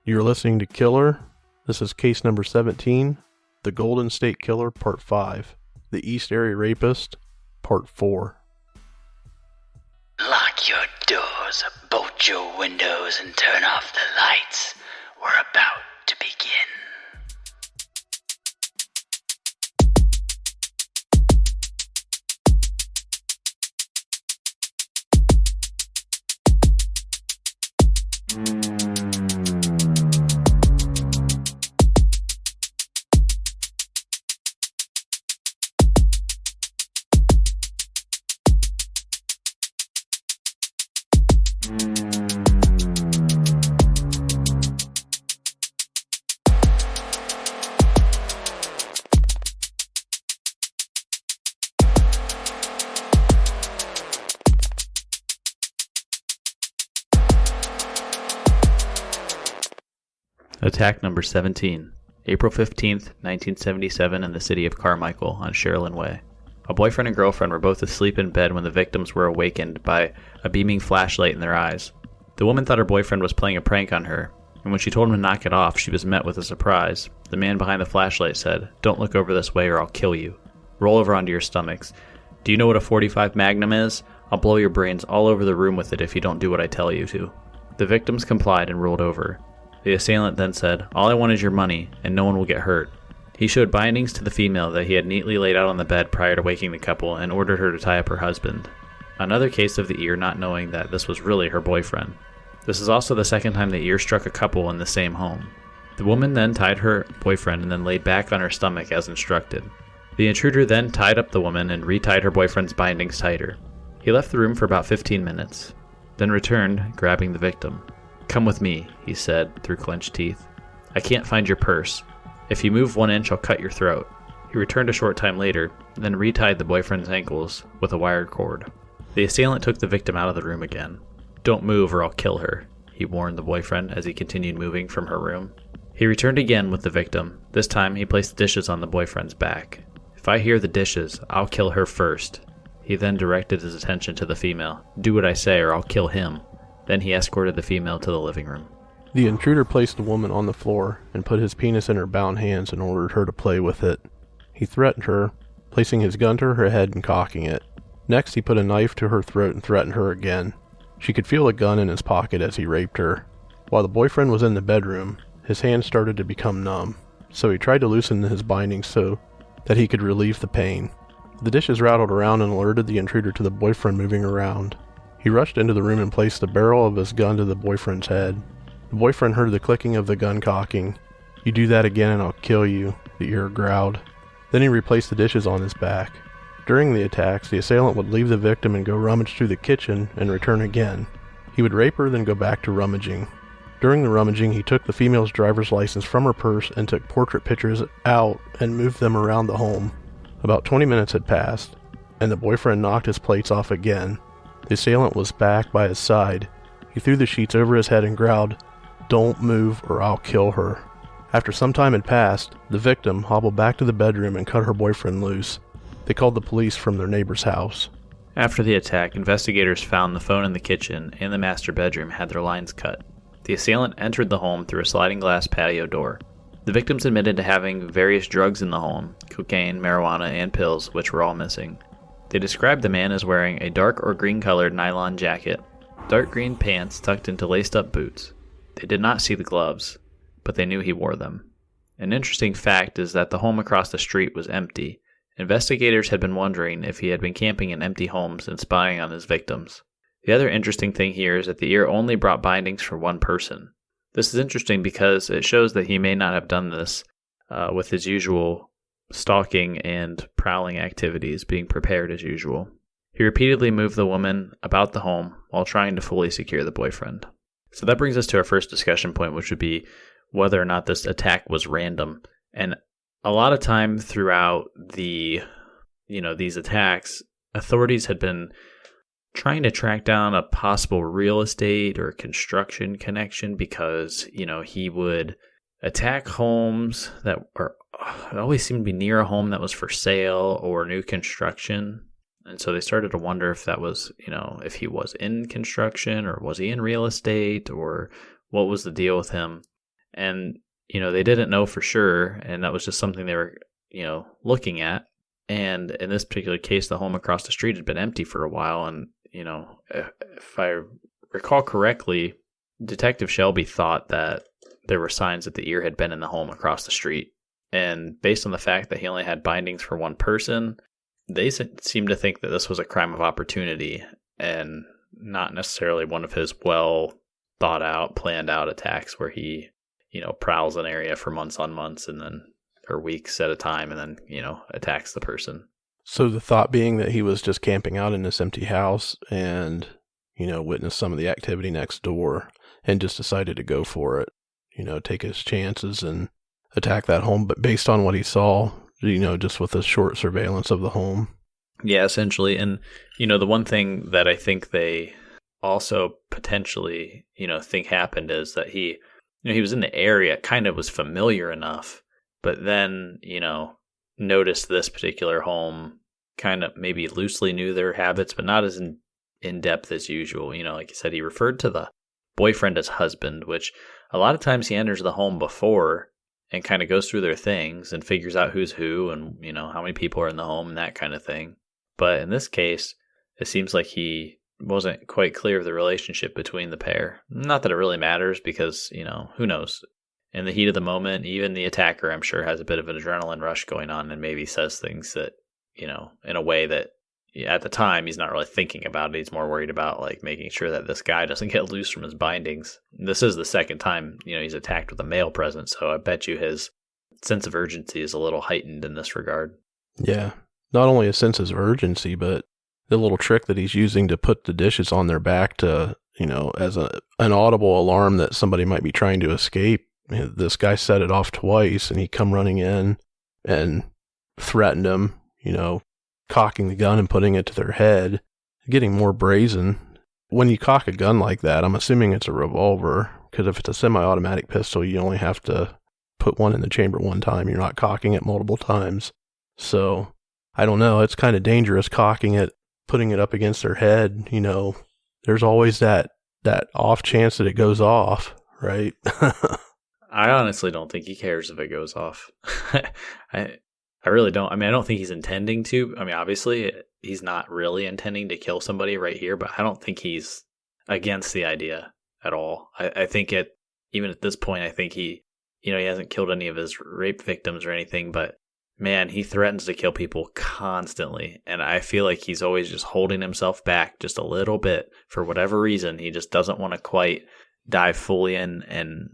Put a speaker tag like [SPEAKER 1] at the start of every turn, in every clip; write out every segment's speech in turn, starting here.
[SPEAKER 1] You're listening to Killer. This is case number 17, the Golden State Killer, Part 5, the East Area Rapist, Part 4.
[SPEAKER 2] Lock your doors, bolt your windows, and turn off the lights. We're about to begin.
[SPEAKER 3] Attack number 17, April 15th, 1977 in the city of Carmichael on Sherilyn Way. A boyfriend and girlfriend were both asleep in bed when the victims were awakened by a beaming flashlight in their eyes. The woman thought her boyfriend was playing a prank on her, and when she told him to knock it off, she was met with a surprise. The man behind the flashlight said, "Don't look over this way or I'll kill you. Roll over onto your stomachs. Do you know what a .45 Magnum is? I'll blow your brains all over the room with it if you don't do what I tell you to." The victims complied and rolled over. The assailant then said, "All I want is your money, and no one will get hurt." He showed bindings to the female that he had neatly laid out on the bed prior to waking the couple and ordered her to tie up her husband. Another case of the ear not knowing that this was really her boyfriend. This is also the second time the ear struck a couple in the same home. The woman then tied her boyfriend and then laid back on her stomach as instructed. The intruder then tied up the woman and retied her boyfriend's bindings tighter. He left the room for about 15 minutes, then returned, grabbing the victim. "Come with me," he said through clenched teeth. "I can't find your purse. If you move 1 inch, I'll cut your throat." He returned a short time later, then retied the boyfriend's ankles with a wired cord. The assailant took the victim out of the room again. "Don't move or I'll kill her," he warned the boyfriend as he continued moving from her room. He returned again with the victim. This time he placed the dishes on the boyfriend's back. "If I hear the dishes, I'll kill her first." He then directed his attention to the female. "Do what I say or I'll kill him." Then he escorted the female to the living room.
[SPEAKER 1] The intruder placed the woman on the floor and put his penis in her bound hands and ordered her to play with it. He threatened her, placing his gun to her head and cocking it. Next, he put a knife to her throat and threatened her again. She could feel a gun in his pocket as he raped her. While the boyfriend was in the bedroom, his hands started to become numb, so he tried to loosen his bindings so that he could relieve the pain. The dishes rattled around and alerted the intruder to the boyfriend moving around. He rushed into the room and placed the barrel of his gun to the boyfriend's head. The boyfriend heard the clicking of the gun cocking. "You do that again and I'll kill you," the ear growled. Then he replaced the dishes on his back. During the attacks, the assailant would leave the victim and go rummage through the kitchen and return again. He would rape her, then go back to rummaging. During the rummaging, he took the female's driver's license from her purse and took portrait pictures out and moved them around the home. About 20 minutes had passed, and the boyfriend knocked his plates off again. The assailant was back by his side. He threw the sheets over his head and growled, "Don't move or I'll kill her." After some time had passed, the victim hobbled back to the bedroom and cut her boyfriend loose. They called the police from their neighbor's house.
[SPEAKER 3] After the attack, investigators found the phone in the kitchen and the master bedroom had their lines cut. The assailant entered the home through a sliding glass patio door. The victims admitted to having various drugs in the home, cocaine, marijuana, and pills, which were all missing. They described the man as wearing a dark or green-colored nylon jacket, dark green pants tucked into laced-up boots. They did not see the gloves, but they knew he wore them. An interesting fact is that the home across the street was empty. Investigators had been wondering if he had been camping in empty homes and spying on his victims. The other interesting thing here is that the ear only brought bindings for one person. This is interesting because it shows that he may not have done this with his usual stalking and prowling activities, being prepared as usual. He repeatedly moved the woman about the home while trying to fully secure the boyfriend. So that brings us to our first discussion point, which would be whether or not this attack was random. And a lot of time throughout these attacks, authorities had been trying to track down a possible real estate or construction connection because, he would attack homes that always seemed to be near a home that was for sale or new construction. And so they started to wonder if that was, if he was in construction or was he in real estate or what was the deal with him. And, they didn't know for sure, and that was just something they were, looking at. And in this particular case, the home across the street had been empty for a while. And, if I recall correctly, Detective Shelby thought that there were signs that the ear had been in the home across the street. And based on the fact that he only had bindings for one person, they seemed to think that this was a crime of opportunity and not necessarily one of his well thought out, planned out attacks where he, prowls an area for months on months and then, or weeks at a time, and then, attacks the person.
[SPEAKER 1] So the thought being that he was just camping out in this empty house and, witnessed some of the activity next door and just decided to go for it, take his chances and attack that home. But based on what he saw, just with a short surveillance of the home.
[SPEAKER 3] Yeah, essentially. And, the one thing that I think they also potentially, think happened is that he was in the area, kind of was familiar enough, but then, noticed this particular home, kind of maybe loosely knew their habits, but not as in depth as usual. Like you said, he referred to the boyfriend as husband, which a lot of times he enters the home before and kind of goes through their things and figures out who's who and, how many people are in the home and that kind of thing. But in this case, it seems like he wasn't quite clear of the relationship between the pair. Not that it really matters because, who knows? In the heat of the moment, even the attacker, I'm sure, has a bit of an adrenaline rush going on and maybe says things that, in a way that at the time he's not really thinking about it. He's more worried about like making sure that this guy doesn't get loose from his bindings. This is the second time, he's attacked with a male presence. So I bet you his sense of urgency is a little heightened in this regard.
[SPEAKER 1] Yeah. Not only a sense of urgency, but the little trick that he's using to put the dishes on their back to, as an audible alarm that somebody might be trying to escape. This guy set it off twice and he come running in and threatened him, cocking the gun and putting it to their head, getting more brazen. When you cock a gun like that, I'm assuming it's a revolver, because if it's a semi-automatic pistol, you only have to put one in the chamber one time. You're not cocking it multiple times. So, I don't know. It's kind of dangerous cocking it, putting it up against their head. There's always that off chance that it goes off, right?
[SPEAKER 3] I honestly don't think he cares if it goes off. I really don't. I mean, I don't think he's intending to. I mean, obviously, he's not really intending to kill somebody right here, but I don't think he's against the idea at all. I think even at this point, I think he hasn't killed any of his rape victims or anything, but man, he threatens to kill people constantly. And I feel like he's always just holding himself back just a little bit for whatever reason. He just doesn't want to quite dive fully in and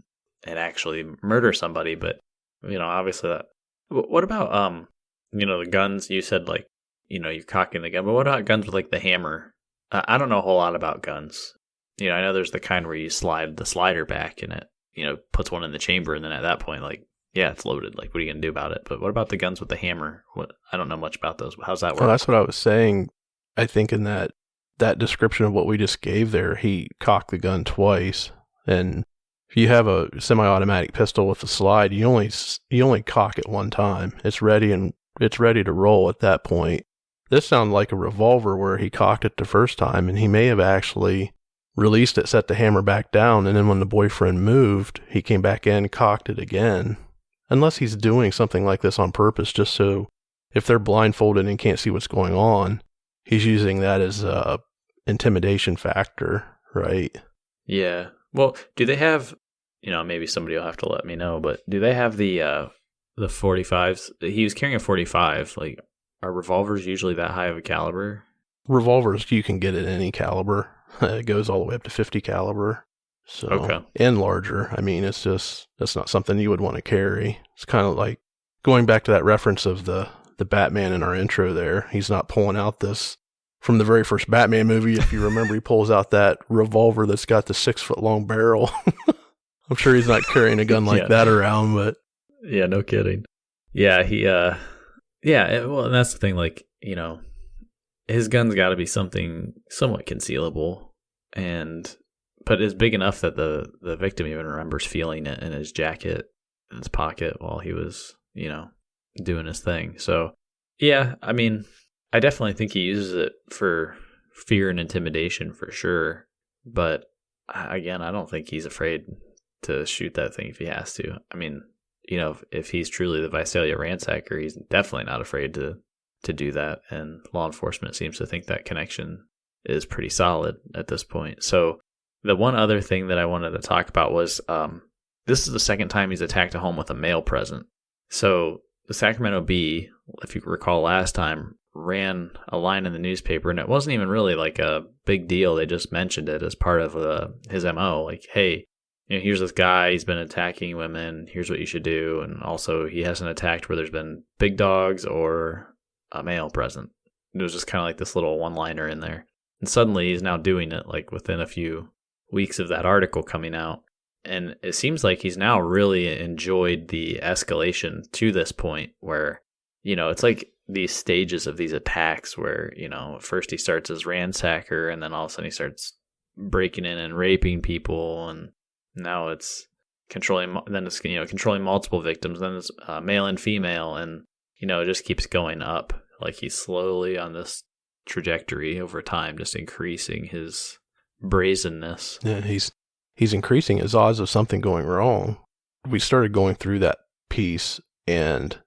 [SPEAKER 3] actually murder somebody. But, obviously that. What about, the guns? You said, like, you're cocking the gun, but what about guns with, like, the hammer? I don't know a whole lot about guns. I know there's the kind where you slide the slider back and it, puts one in the chamber, and then at that point, like, yeah, it's loaded. Like, what are you going to do about it? But what about the guns with the hammer? I don't know much about those. How's that work?
[SPEAKER 1] Well, that's what I was saying. I think in that description of what we just gave there, he cocked the gun twice, and if you have a semi-automatic pistol with a slide, you only cock it one time. It's ready to roll at that point. This sounded like a revolver where he cocked it the first time, and he may have actually released it, set the hammer back down, and then when the boyfriend moved, he came back in, cocked it again. Unless he's doing something like this on purpose, just so if they're blindfolded and can't see what's going on, he's using that as a intimidation factor, right?
[SPEAKER 3] Yeah. Well, do they have, maybe somebody will have to let me know, but do they have the 45s? He was carrying a 45. Like, are revolvers usually that high of a caliber?
[SPEAKER 1] Revolvers, you can get at any caliber. It goes all the way up to 50 caliber. So,
[SPEAKER 3] okay.
[SPEAKER 1] And larger. I mean, that's not something you would want to carry. It's kind of like going back to that reference of the Batman in our intro there. He's not pulling out this from the very first Batman movie. If you remember, he pulls out that revolver that's got the 6-foot-long barrel. I'm sure he's not carrying a gun like that around, but.
[SPEAKER 3] Yeah, no kidding. Yeah, well, and that's the thing, like, his gun's got to be something somewhat concealable, but it's big enough that the victim even remembers feeling it in his jacket, in his pocket while he was, doing his thing. So, yeah, I mean, I definitely think he uses it for fear and intimidation for sure. But again, I don't think he's afraid to shoot that thing if he has to. I mean, if he's truly the Visalia ransacker, he's definitely not afraid to do that. And law enforcement seems to think that connection is pretty solid at this point. So the one other thing that I wanted to talk about was this is the second time he's attacked a home with a male present. So the Sacramento Bee, if you recall last time, ran a line in the newspaper, and it wasn't even really like a big deal. They just mentioned it as part of his MO. Like, hey, here's this guy, he's been attacking women, here's what you should do. And also, he hasn't attacked where there's been big dogs or a male present. It was just kind of like this little one-liner in there. And suddenly, he's now doing it, like, within a few weeks of that article coming out. And it seems like he's now really enjoyed the escalation to this point where, it's like these stages of these attacks where, first he starts as ransacker, and then all of a sudden he starts breaking in and raping people, and now it's controlling multiple victims, then it's male and female, and, it just keeps going up. Like he's slowly on this trajectory over time, just increasing his brazenness.
[SPEAKER 1] Yeah, he's increasing his odds of something going wrong. We started going through that piece and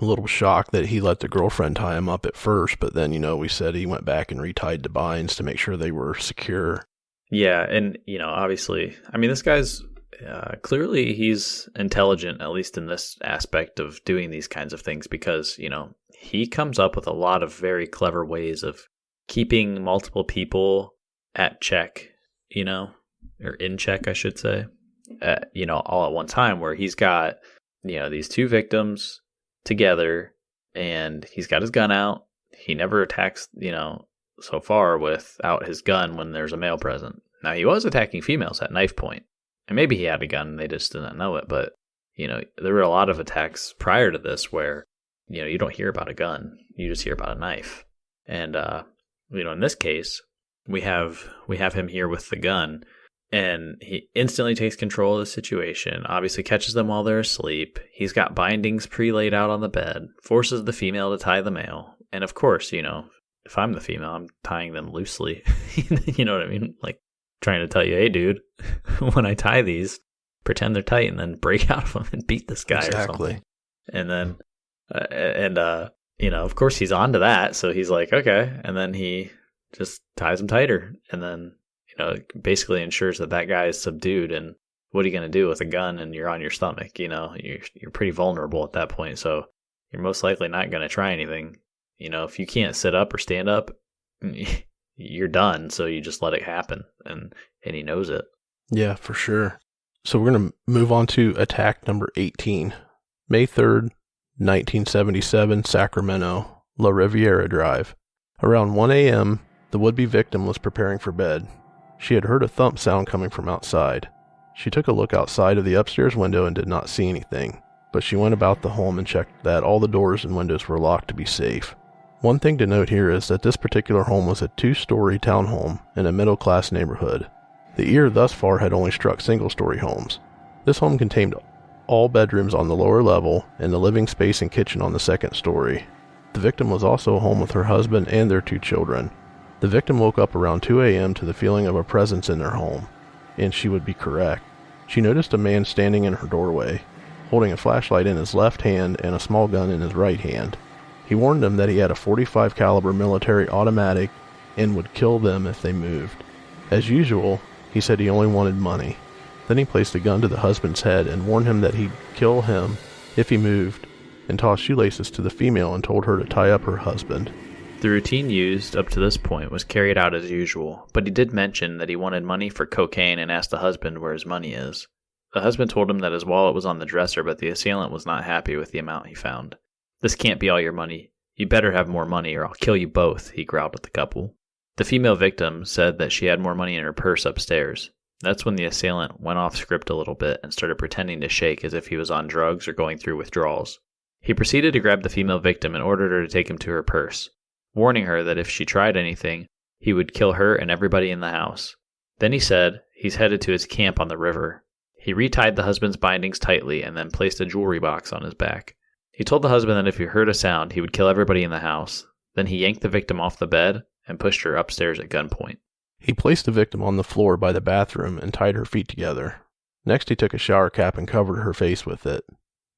[SPEAKER 1] a little shocked that he let the girlfriend tie him up at first, but then, we said he went back and retied the binds to make sure they were secure.
[SPEAKER 3] Yeah, and, obviously, I mean, this guy's clearly he's intelligent, at least in this aspect of doing these kinds of things, because, he comes up with a lot of very clever ways of keeping multiple people at check, or in check, I should say, all at one time, where he's got, these two victims together and he's got his gun out. He never attacks, so far without his gun when there's a male present. Now, he was attacking females at knife point, and maybe he had a gun and they just didn't know it, but, there were a lot of attacks prior to this where, you don't hear about a gun, you just hear about a knife. And, in this case, we have him here with the gun, and he instantly takes control of the situation, obviously catches them while they're asleep. He's got bindings pre-laid out on the bed, forces the female to tie the male. And of course, if I'm the female, I'm tying them loosely. You know what I mean? Like trying to tell you, hey, dude, when I tie these, pretend they're tight and then break out of them and beat this guy or something. And then, of course he's on to that. So he's like, okay. And then he just ties them tighter. And then, basically ensures that guy is subdued. And what are you going to do with a gun and you're on your stomach? You're pretty vulnerable at that point. So you're most likely not going to try anything. If you can't sit up or stand up, you're done. So you just let it happen. And he knows it.
[SPEAKER 1] Yeah, for sure. So we're going to move on to attack number 18. May 3rd, 1977, Sacramento, La Riviera Drive. Around 1 a.m., the would-be victim was preparing for bed. She had heard a thump sound coming from outside. She took a look outside of the upstairs window and did not see anything, but she went about the home and checked that all the doors and windows were locked to be safe. One thing to note here is that this particular home was a 2-story townhome in a middle-class neighborhood. The ear thus far had only struck single-story homes. This home contained all bedrooms on the lower level and the living space and kitchen on the second story. The victim was also home with her husband and their 2 children. The victim woke up around 2 a.m. to the feeling of a presence in their home, and she would be correct. She noticed a man standing in her doorway, holding a flashlight in his left hand and a small gun in his right hand. He warned them that he had a .45 caliber military automatic and would kill them if they moved. As usual, he said he only wanted money. Then he placed a gun to the husband's head and warned him that he'd kill him if he moved, and tossed shoelaces to the female and told her to tie up her husband.
[SPEAKER 3] The routine used up to this point was carried out as usual, but he did mention that he wanted money for cocaine and asked the husband where his money is. The husband told him that his wallet was on the dresser, but the assailant was not happy with the amount he found. "This can't be all your money. You better have more money or I'll kill you both," he growled at the couple. The female victim said that she had more money in her purse upstairs. That's when the assailant went off script a little bit and started pretending to shake as if he was on drugs or going through withdrawals. He proceeded to grab the female victim and ordered her to take him to her purse, warning her that if she tried anything, he would kill her and everybody in the house. Then he said he's headed to his camp on the river. He retied the husband's bindings tightly and then placed a jewelry box on his back. He told the husband that if he heard a sound, he would kill everybody in the house. Then he yanked the victim off the bed and pushed her upstairs at gunpoint.
[SPEAKER 1] He placed the victim on the floor by the bathroom and tied her feet together. Next, he took a shower cap and covered her face with it.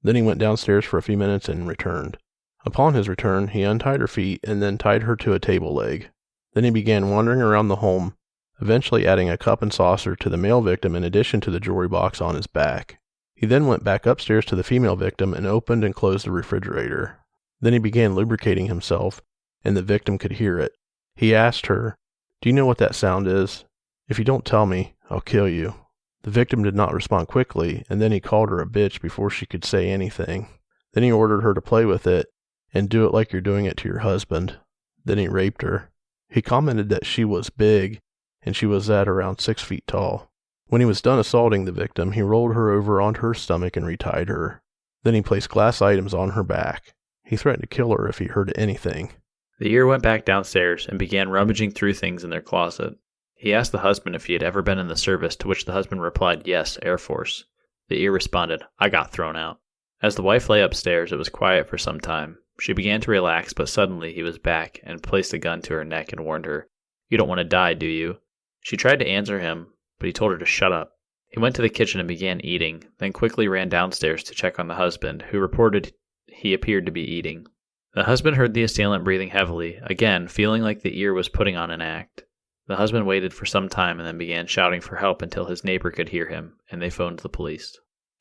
[SPEAKER 1] Then he went downstairs for a few minutes and returned. Upon his return, he untied her feet and then tied her to a table leg. Then he began wandering around the home, eventually adding a cup and saucer to the male victim in addition to the jewelry box on his back. He then went back upstairs to the female victim and opened and closed the refrigerator. Then he began lubricating himself, and the victim could hear it. He asked her, "Do you know what that sound is? If you don't tell me, I'll kill you." The victim did not respond quickly, and then he called her a bitch before she could say anything. Then he ordered her to play with it and do it like you're doing it to your husband. Then he raped her. He commented that she was big, and she was at around 6 feet tall. When he was done assaulting the victim, he rolled her over onto her stomach and retied her. Then he placed glass items on her back. He threatened to kill her if he heard anything.
[SPEAKER 3] The Ear went back downstairs and began rummaging through things in their closet. He asked the husband if he had ever been in the service, to which the husband replied, "Yes, Air Force." The Ear responded, "I got thrown out." As the wife lay upstairs, it was quiet for some time. She began to relax, but suddenly he was back and placed a gun to her neck and warned her, "You don't want to die, do you?" She tried to answer him, but he told her to shut up. He went to the kitchen and began eating, then quickly ran downstairs to check on the husband, who reported he appeared to be eating. The husband heard the assailant breathing heavily, again feeling like the Ear was putting on an act. The husband waited for some time and then began shouting for help until his neighbor could hear him, and they phoned the police.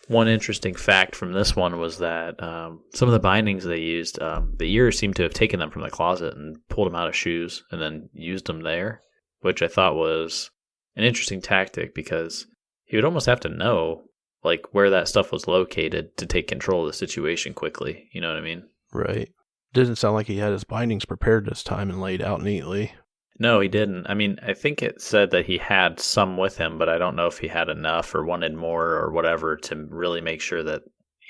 [SPEAKER 3] One interesting fact from this one was that some of the bindings they used, the Ear seemed to have taken them from the closet and pulled them out of shoes and then used them there, which I thought was an interesting tactic because he would almost have to know like where that stuff was located to take control of the situation quickly. You know what I mean?
[SPEAKER 1] Right. Didn't sound like he had his bindings prepared this time and laid out neatly.
[SPEAKER 3] No, he didn't. I mean, I think it said that he had some with him, but I don't know if he had enough or wanted more or whatever to really make sure that,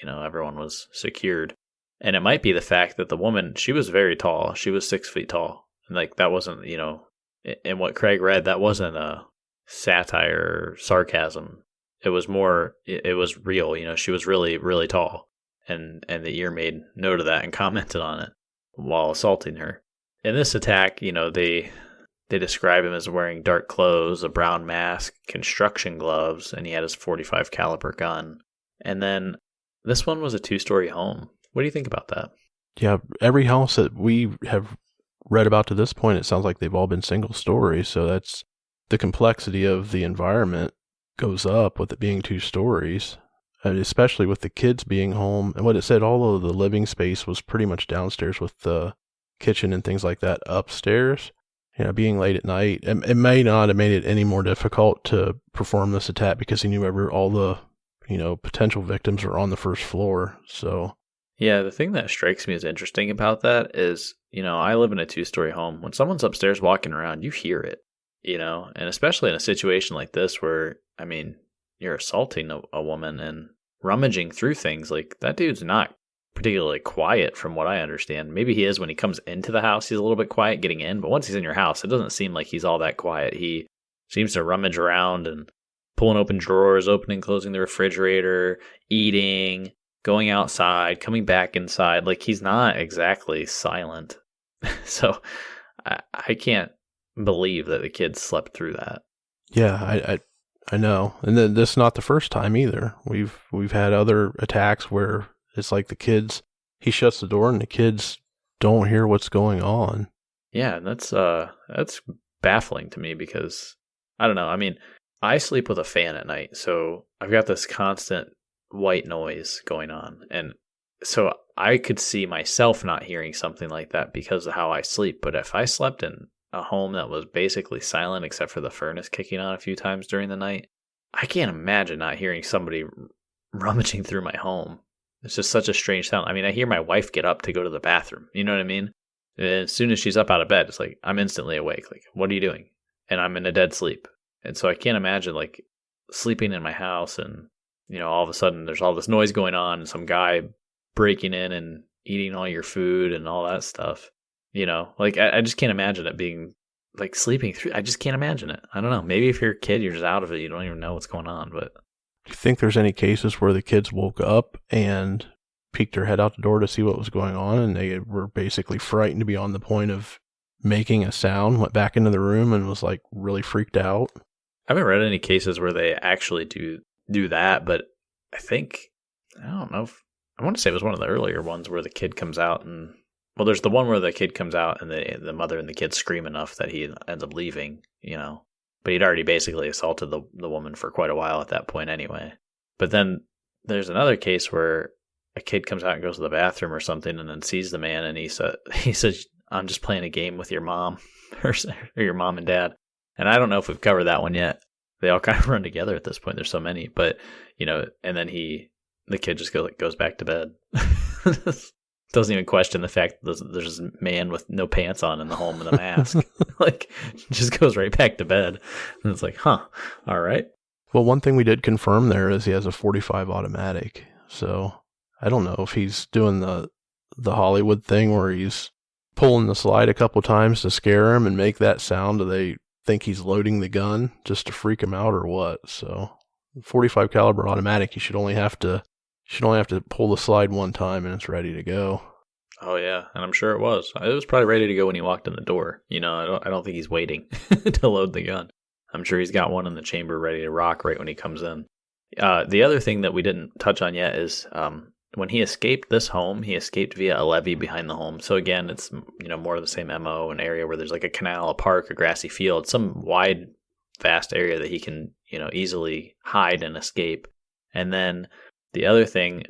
[SPEAKER 3] everyone was secured. And it might be the fact that the woman, she was very tall. She was 6 feet tall. And like that wasn't, in what Craig read, that wasn't a satire or sarcasm. It was more, it was real. She was really, really tall. And the Ear made note of that and commented on it while assaulting her. In this attack, they describe him as wearing dark clothes, a brown mask, construction gloves, and he had his .45 caliber gun. And then this one was a 2-story home. What do you think about that?
[SPEAKER 1] Yeah, every house that we have read about to this point, it sounds like they've all been single stories. So that's the complexity of the environment goes up with it being 2 stories, especially with the kids being home. And what it said, all of the living space was pretty much downstairs with the kitchen and things like that upstairs. Being late at night, it may not have made it any more difficult to perform this attack because he knew all the, potential victims were on the first floor. So,
[SPEAKER 3] yeah, the thing that strikes me as interesting about that is, I live in a 2-story home. When someone's upstairs walking around, you hear it, and especially in a situation like this where, you're assaulting a woman and rummaging through things, like that dude's not particularly quiet from what I understand. Maybe he is when he comes into the house. He's a little bit quiet getting in, but once he's in your house, it doesn't seem like he's all that quiet. He seems to rummage around and pulling open drawers, opening, closing the refrigerator, eating, going outside, coming back inside. Like he's not exactly silent. So I can't believe that the kids slept through that.
[SPEAKER 1] Yeah, I know. And then this is not the first time either. We've had other attacks where it's like he shuts the door and the kids don't hear what's going on.
[SPEAKER 3] Yeah, and that's baffling to me because, I don't know. I sleep with a fan at night, so I've got this constant white noise going on. And so I could see myself not hearing something like that because of how I sleep. But if I slept in a home that was basically silent except for the furnace kicking on a few times during the night, I can't imagine not hearing somebody rummaging through my home. It's just such a strange sound. I hear my wife get up to go to the bathroom. You know what I mean? And as soon as she's up out of bed, it's like, I'm instantly awake. Like, what are you doing? And I'm in a dead sleep. And so I can't imagine, like, sleeping in my house and, all of a sudden there's all this noise going on and some guy breaking in and eating all your food and all that stuff. Like, I just can't imagine it being, like, sleeping through. I just can't imagine it. I don't know. Maybe if you're a kid, you're just out of it. You don't even know what's going on, but...
[SPEAKER 1] Do you think there's any cases where the kids woke up and peeked their head out the door to see what was going on and they were basically frightened beyond the point of making a sound, went back into the room and was like really freaked out?
[SPEAKER 3] I haven't read any cases where they actually do do that, but I don't know I want to say it was one of the earlier ones where the kid comes out and, well, there's the one where the kid comes out and the mother and the kid scream enough that he ends up leaving, but he'd already basically assaulted the woman for quite a while at that point anyway. But then there's another case where a kid comes out and goes to the bathroom or something and then sees the man and he says, I'm just playing a game with your mom or your mom and dad. And I don't know if we've covered that one yet. They all kind of run together at this point. There's so many, but and then the kid just goes back to bed. Doesn't even question the fact that there's a man with no pants on in the home with a mask. Just goes right back to bed. And it's like, all right.
[SPEAKER 1] Well, one thing we did confirm there is he has a .45 automatic. So I don't know if he's doing the Hollywood thing where he's pulling the slide a couple times to scare him and make that sound. Do they think he's loading the gun just to freak him out or what? So 45 caliber automatic, you should only have to pull the slide one time and it's ready to go.
[SPEAKER 3] Oh yeah, and I'm sure it was. It was probably ready to go when he walked in the door. I don't think he's waiting to load the gun. I'm sure he's got one in the chamber ready to rock right when he comes in. The other thing that we didn't touch on yet is when he escaped this home, he escaped via a levee behind the home. So again, it's more of the same MO, an area where there's like a canal, a park, a grassy field, some wide, vast area that he can easily hide and escape. And then the other thing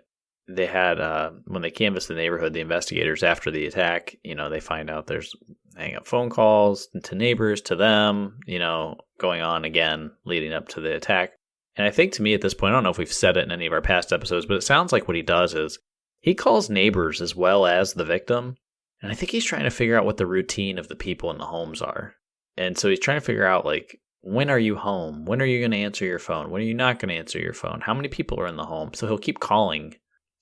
[SPEAKER 3] they had when they canvassed the neighborhood, the investigators after the attack, they find out there's hang up phone calls to neighbors, to them, going on again leading up to the attack. And I think to me at this point, I don't know if we've said it in any of our past episodes, but it sounds like what he does is he calls neighbors as well as the victim. And I think he's trying to figure out what the routine of the people in the homes are. And so he's trying to figure out, like, when are you home? When are you going to answer your phone? When are you not going to answer your phone? How many people are in the home? So he'll keep calling,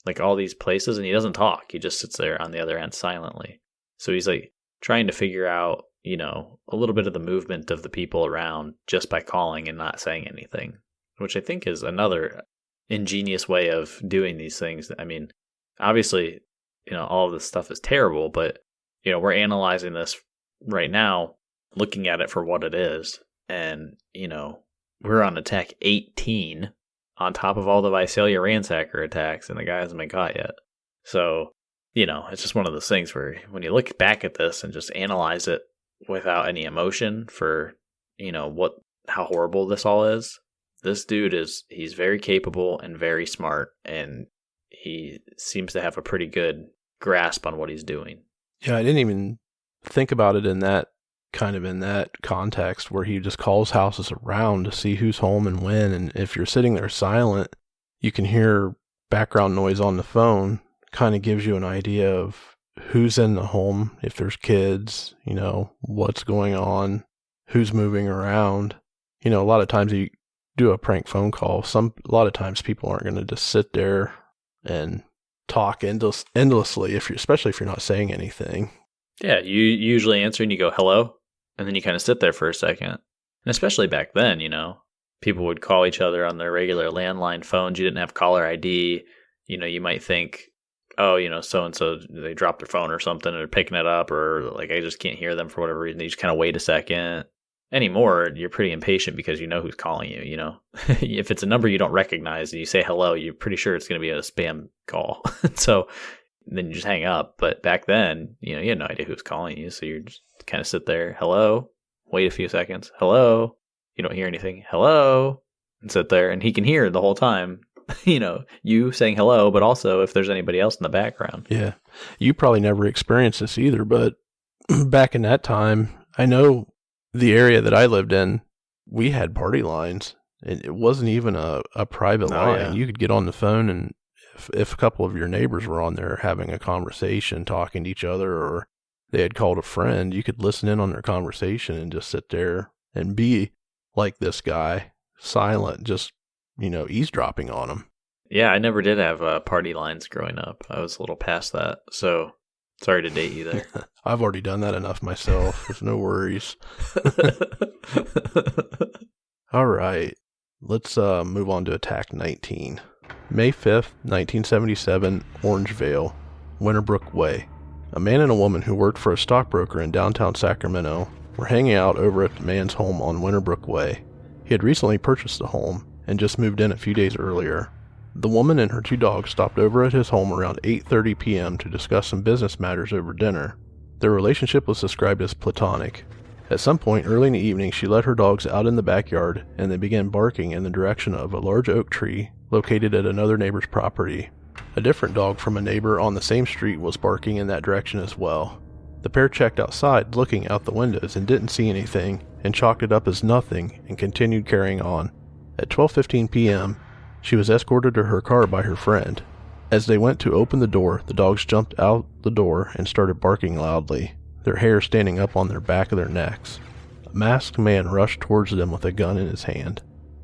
[SPEAKER 3] like, all these places, and he doesn't talk. He just sits there on the other end silently. So he's, like, trying to figure out, a little bit of the movement of the people around just by calling and not saying anything, which I think is another ingenious way of doing these things. I mean, obviously, all of this stuff is terrible, but, we're analyzing this right now, looking at it for what it is. And, we're on attack 18 on top of all the Visalia ransacker attacks, and the guy hasn't been caught yet. So, it's just one of those things where when you look back at this and just analyze it without any emotion for, how horrible this all is, this dude he's very capable and very smart, and he seems to have a pretty good grasp on what he's doing.
[SPEAKER 1] Yeah, I didn't even think about it in that context where he just calls houses around to see who's home and when. And if you're sitting there silent, you can hear background noise on the phone, kind of gives you an idea of who's in the home, if there's kids, what's going on, who's moving around. A lot of times you do a prank phone call. A lot of times people aren't going to just sit there and talk endlessly, especially if you're not saying anything.
[SPEAKER 3] Yeah, you usually answer and you go, hello, and then you kind of sit there for a second. And especially back then, people would call each other on their regular landline phones. You didn't have caller ID. You might think, oh, so-and-so, they dropped their phone or something, and they're picking it up, or like, I just can't hear them for whatever reason. You just kind of wait a second. Anymore, you're pretty impatient because you know who's calling you, If it's a number you don't recognize and you say hello, you're pretty sure it's going to be a spam call. So then you just hang up. But back then, you had no idea who's calling you. So you just kind of sit there, hello, wait a few seconds, hello, you don't hear anything, hello, and sit there. And he can hear the whole time, you saying hello, but also if there's anybody else in the background.
[SPEAKER 1] Yeah. You probably never experienced this either, but back in that time, I know the area that I lived in, we had party lines. It wasn't even a private line. Yeah. You could get on the phone, and if a couple of your neighbors were on there having a conversation, talking to each other, or they had called a friend, you could listen in on their conversation and just sit there and be like this guy, silent, just, eavesdropping on them.
[SPEAKER 3] Yeah, I never did have party lines growing up. I was a little past that, so sorry to date you there.
[SPEAKER 1] I've already done that enough myself. There's no worries. All right. Let's move on to attack 19. May 5th, 1977, Orangevale, Winterbrook Way. A man and a woman who worked for a stockbroker in downtown Sacramento were hanging out over at the man's home on Winterbrook Way. He had recently purchased the home, and just moved in a few days earlier. The woman and her 2 dogs stopped over at his home around 8:30 p.m. to discuss some business matters over dinner. Their relationship was described as platonic. At some point early in the evening, she let her dogs out in the backyard, and they began barking in the direction of a large oak tree located at another neighbor's property. A different dog from a neighbor on the same street was barking in that direction as well. The pair checked outside, looking out the windows, and didn't see anything, and chalked it up as nothing and continued carrying on. At 12:15 p.m., she was escorted to her car by her friend. As they went to open the door, the dogs jumped out the door and started barking loudly, their hair standing up on their back of their necks. A masked man rushed towards them with a gun in his hand.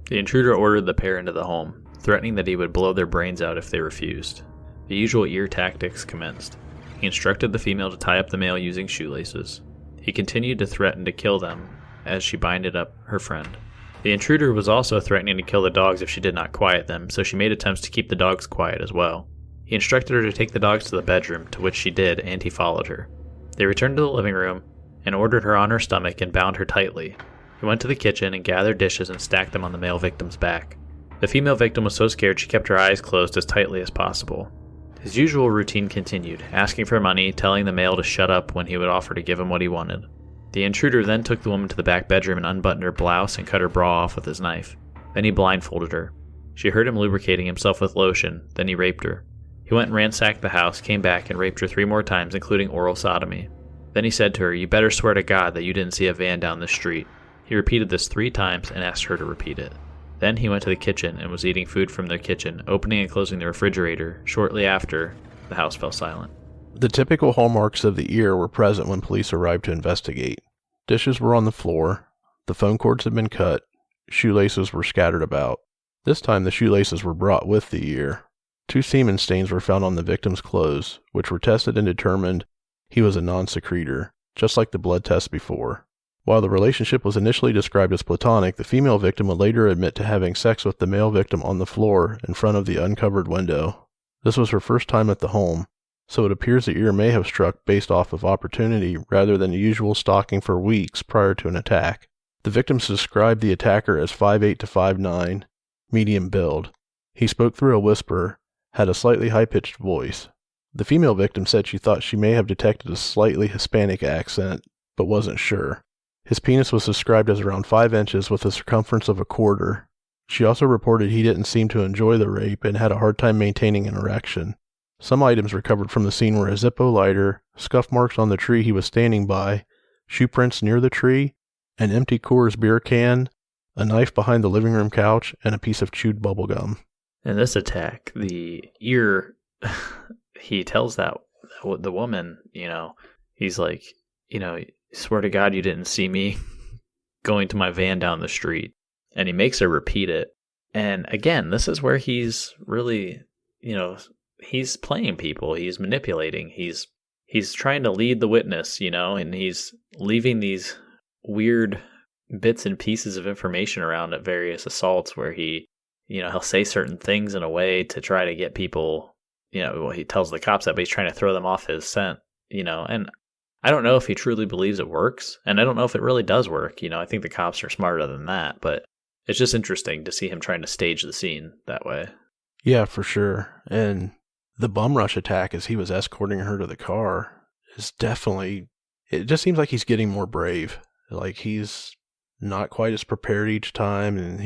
[SPEAKER 3] The intruder ordered the pair into the home, threatening that he would blow their brains out if they refused. The usual ear tactics commenced. He instructed the female to tie up the male using shoelaces. He continued to threaten to kill them as she binded up her friend. The intruder was also threatening to kill the dogs if she did not quiet them, so she made attempts to keep the dogs quiet as well. He instructed her to take the dogs to the bedroom, to which she did, and he followed her. They returned to the living room and ordered her on her stomach and bound her tightly. He went to the kitchen and gathered dishes and stacked them on the male victim's back. The female victim was so scared she kept her eyes closed as tightly as possible. His usual routine continued, asking for money, telling the male to shut up when he would offer to give him what he wanted. The intruder then took the woman to the back bedroom and unbuttoned her blouse and cut her bra off with his knife. Then he blindfolded her. She heard him lubricating himself with lotion, then he raped her. He went and ransacked the house, came back, and raped her 3 more times, including oral sodomy. Then he said to her, "You better swear to God that you didn't see a van down the street." He repeated this 3 times and asked her to repeat it. Then he went to the kitchen and was eating food from their kitchen, opening and closing the refrigerator. Shortly after, the house fell silent.
[SPEAKER 1] The typical hallmarks of the ear were present when police arrived to investigate. Dishes were on the floor, the phone cords had been cut, shoelaces were scattered about. This time the shoelaces were brought with the ear. 2 semen stains were found on the victim's clothes, which were tested and determined he was a non-secretor, just like the blood test before. While the relationship was initially described as platonic, the female victim would later admit to having sex with the male victim on the floor in front of the uncovered window. This was her first time at the home, so it appears the ear may have struck based off of opportunity rather than the usual stalking for weeks prior to an attack. The victims described the attacker as 5'8" to 5'9", medium build. He spoke through a whisper, had a slightly high-pitched voice. The female victim said she thought she may have detected a slightly Hispanic accent, but wasn't sure. His penis was described as around 5 inches with a circumference of a quarter. She also reported he didn't seem to enjoy the rape and had a hard time maintaining an erection. Some items recovered from the scene were a Zippo lighter, scuff marks on the tree he was standing by, shoe prints near the tree, an empty Coors beer can, a knife behind the living room couch, and a piece of chewed bubble gum.
[SPEAKER 3] In this attack, the ear, he tells the woman, he's like, swear to God you didn't see me going to my van down the street. And he makes her repeat it. And again, this is where he's really, he's playing people. He's manipulating. He's trying to lead the witness, and he's leaving these weird bits and pieces of information around at various assaults where he'll say certain things in a way to try to get people, he tells the cops that, but he's trying to throw them off his scent, and I don't know if he truly believes it works, and I don't know if it really does work. I think the cops are smarter than that, but it's just interesting to see him trying to stage the scene that way.
[SPEAKER 1] Yeah, for sure. And the bum rush attack as he was escorting her to the car is definitely, it just seems like he's getting more brave. Like he's not quite as prepared each time, and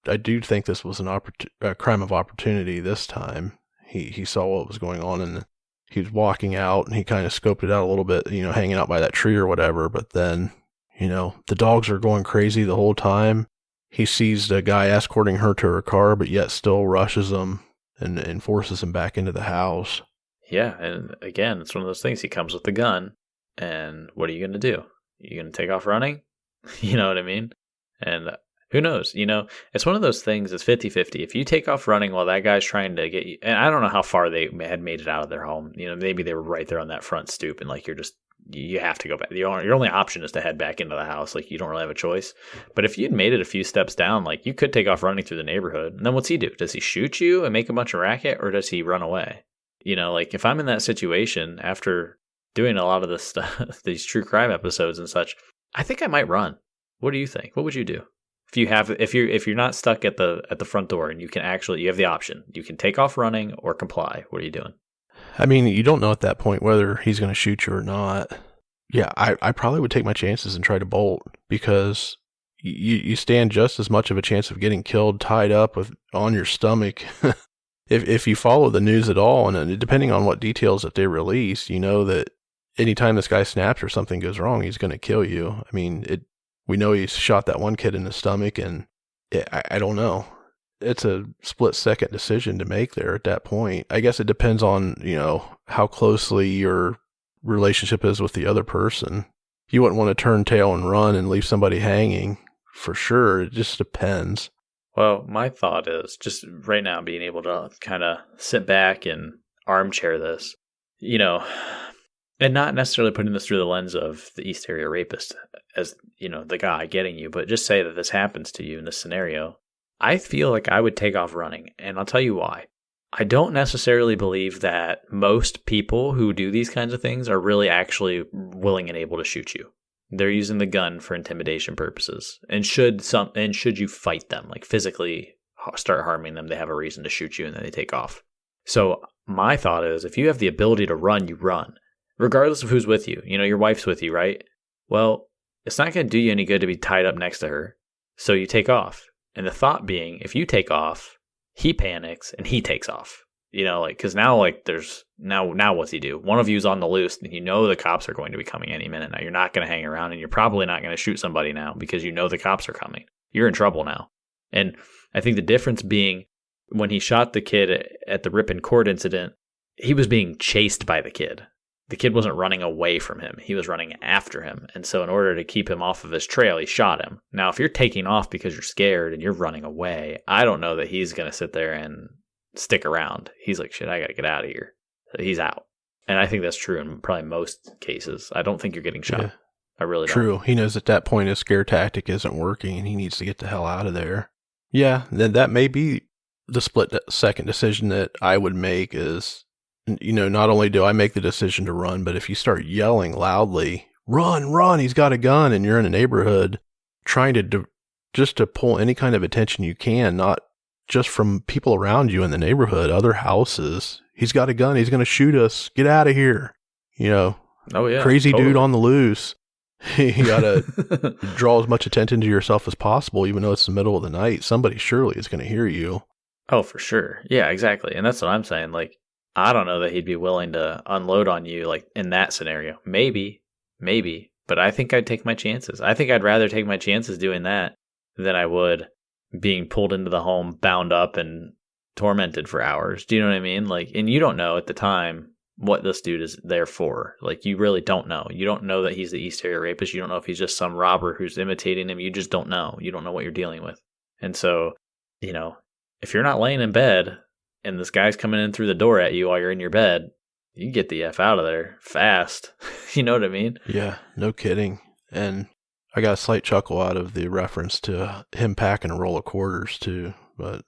[SPEAKER 1] I do think this was a crime of opportunity this time. He saw what was going on, and he was walking out, and he kind of scoped it out a little bit, hanging out by that tree or whatever. But then, the dogs are going crazy the whole time. He sees the guy escorting her to her car, but yet still rushes him and forces him back into the house.
[SPEAKER 3] Yeah, and again, it's one of those things. He comes with the gun, and what are you going to do? You going to take off running? You know what I mean? And who knows? It's one of those things, it's 50-50. If you take off running while that guy's trying to get you, and I don't know how far they had made it out of their home. Maybe they were right there on that front stoop, and like you have to go back. Your only option is to head back into the house. Like you don't really have a choice. But if you'd made it a few steps down, like you could take off running through the neighborhood. And then what's he do? Does he shoot you and make a bunch of racket, or does he run away? Like if I'm in that situation after doing a lot of this stuff, these true crime episodes and such, I think I might run. What do you think? What would you do If you're not stuck at the front door and you have the option, you can take off running or comply. What are you doing?
[SPEAKER 1] I mean, you don't know at that point whether he's going to shoot you or not. Yeah, I probably would take my chances and try to bolt, because you stand just as much of a chance of getting killed tied up on your stomach. If you follow the news at all, and depending on what details that they release, you know that anytime this guy snaps or something goes wrong, he's going to kill you. I mean, we know he shot that one kid in the stomach, and I don't know. It's a split-second decision to make there at that point. I guess it depends on, how closely your relationship is with the other person. You wouldn't want to turn tail and run and leave somebody hanging, for sure. It just depends.
[SPEAKER 3] Well, my thought is just right now being able to kind of sit back and armchair this, and not necessarily putting this through the lens of the East Area Rapist as, the guy getting you, but just say that this happens to you in this scenario. I feel like I would take off running, and I'll tell you why. I don't necessarily believe that most people who do these kinds of things are really actually willing and able to shoot you. They're using the gun for intimidation purposes. And should you fight them, like physically start harming them, they have a reason to shoot you and then they take off. So my thought is, if you have the ability to run, you run. Regardless of who's with you. Your wife's with you, right? Well, it's not going to do you any good to be tied up next to her. So you take off. And the thought being, if you take off, he panics and he takes off. Because now, there's now what's he do? One of you's on the loose, and the cops are going to be coming any minute. Now you're not going to hang around, and you're probably not going to shoot somebody now because the cops are coming. You're in trouble now. And I think the difference being, when he shot the kid at the Ripon Court incident, he was being chased by the kid. The kid wasn't running away from him. He was running after him. And so in order to keep him off of his trail, he shot him. Now, if you're taking off because you're scared and you're running away, I don't know that he's going to sit there and stick around. He's like, shit, I got to get out of here. So he's out. And I think that's true in probably most cases. I don't think you're getting shot. Yeah. I really don't.
[SPEAKER 1] True. He knows at that point his scare tactic isn't working and he needs to get the hell out of there. Yeah, then that may be the split-second decision that I would make is, not only do I make the decision to run, but if you start yelling loudly, run, he's got a gun, and you're in a neighborhood trying to just to pull any kind of attention you can, not just from people around you in the neighborhood, other houses. He's got a gun. He's going to shoot us. Get out of here. Oh yeah, crazy totally. Dude on the loose. You got to draw as much attention to yourself as possible, even though it's the middle of the night. Somebody surely is going to hear you.
[SPEAKER 3] Oh, for sure. Yeah, exactly. And that's what I'm saying. I don't know that he'd be willing to unload on you in that scenario. Maybe, but I think I'd take my chances. I think I'd rather take my chances doing that than I would being pulled into the home, bound up and tormented for hours. Do you know what I mean? And you don't know at the time what this dude is there for. You really don't know. You don't know that he's the East Area Rapist. You don't know if he's just some robber who's imitating him. You just don't know. You don't know what you're dealing with. And so, if you're not laying in bed and this guy's coming in through the door at you while you're in your bed, you can get the F out of there fast. You know what I mean?
[SPEAKER 1] Yeah, no kidding. And I got a slight chuckle out of the reference to him packing a roll of quarters too, but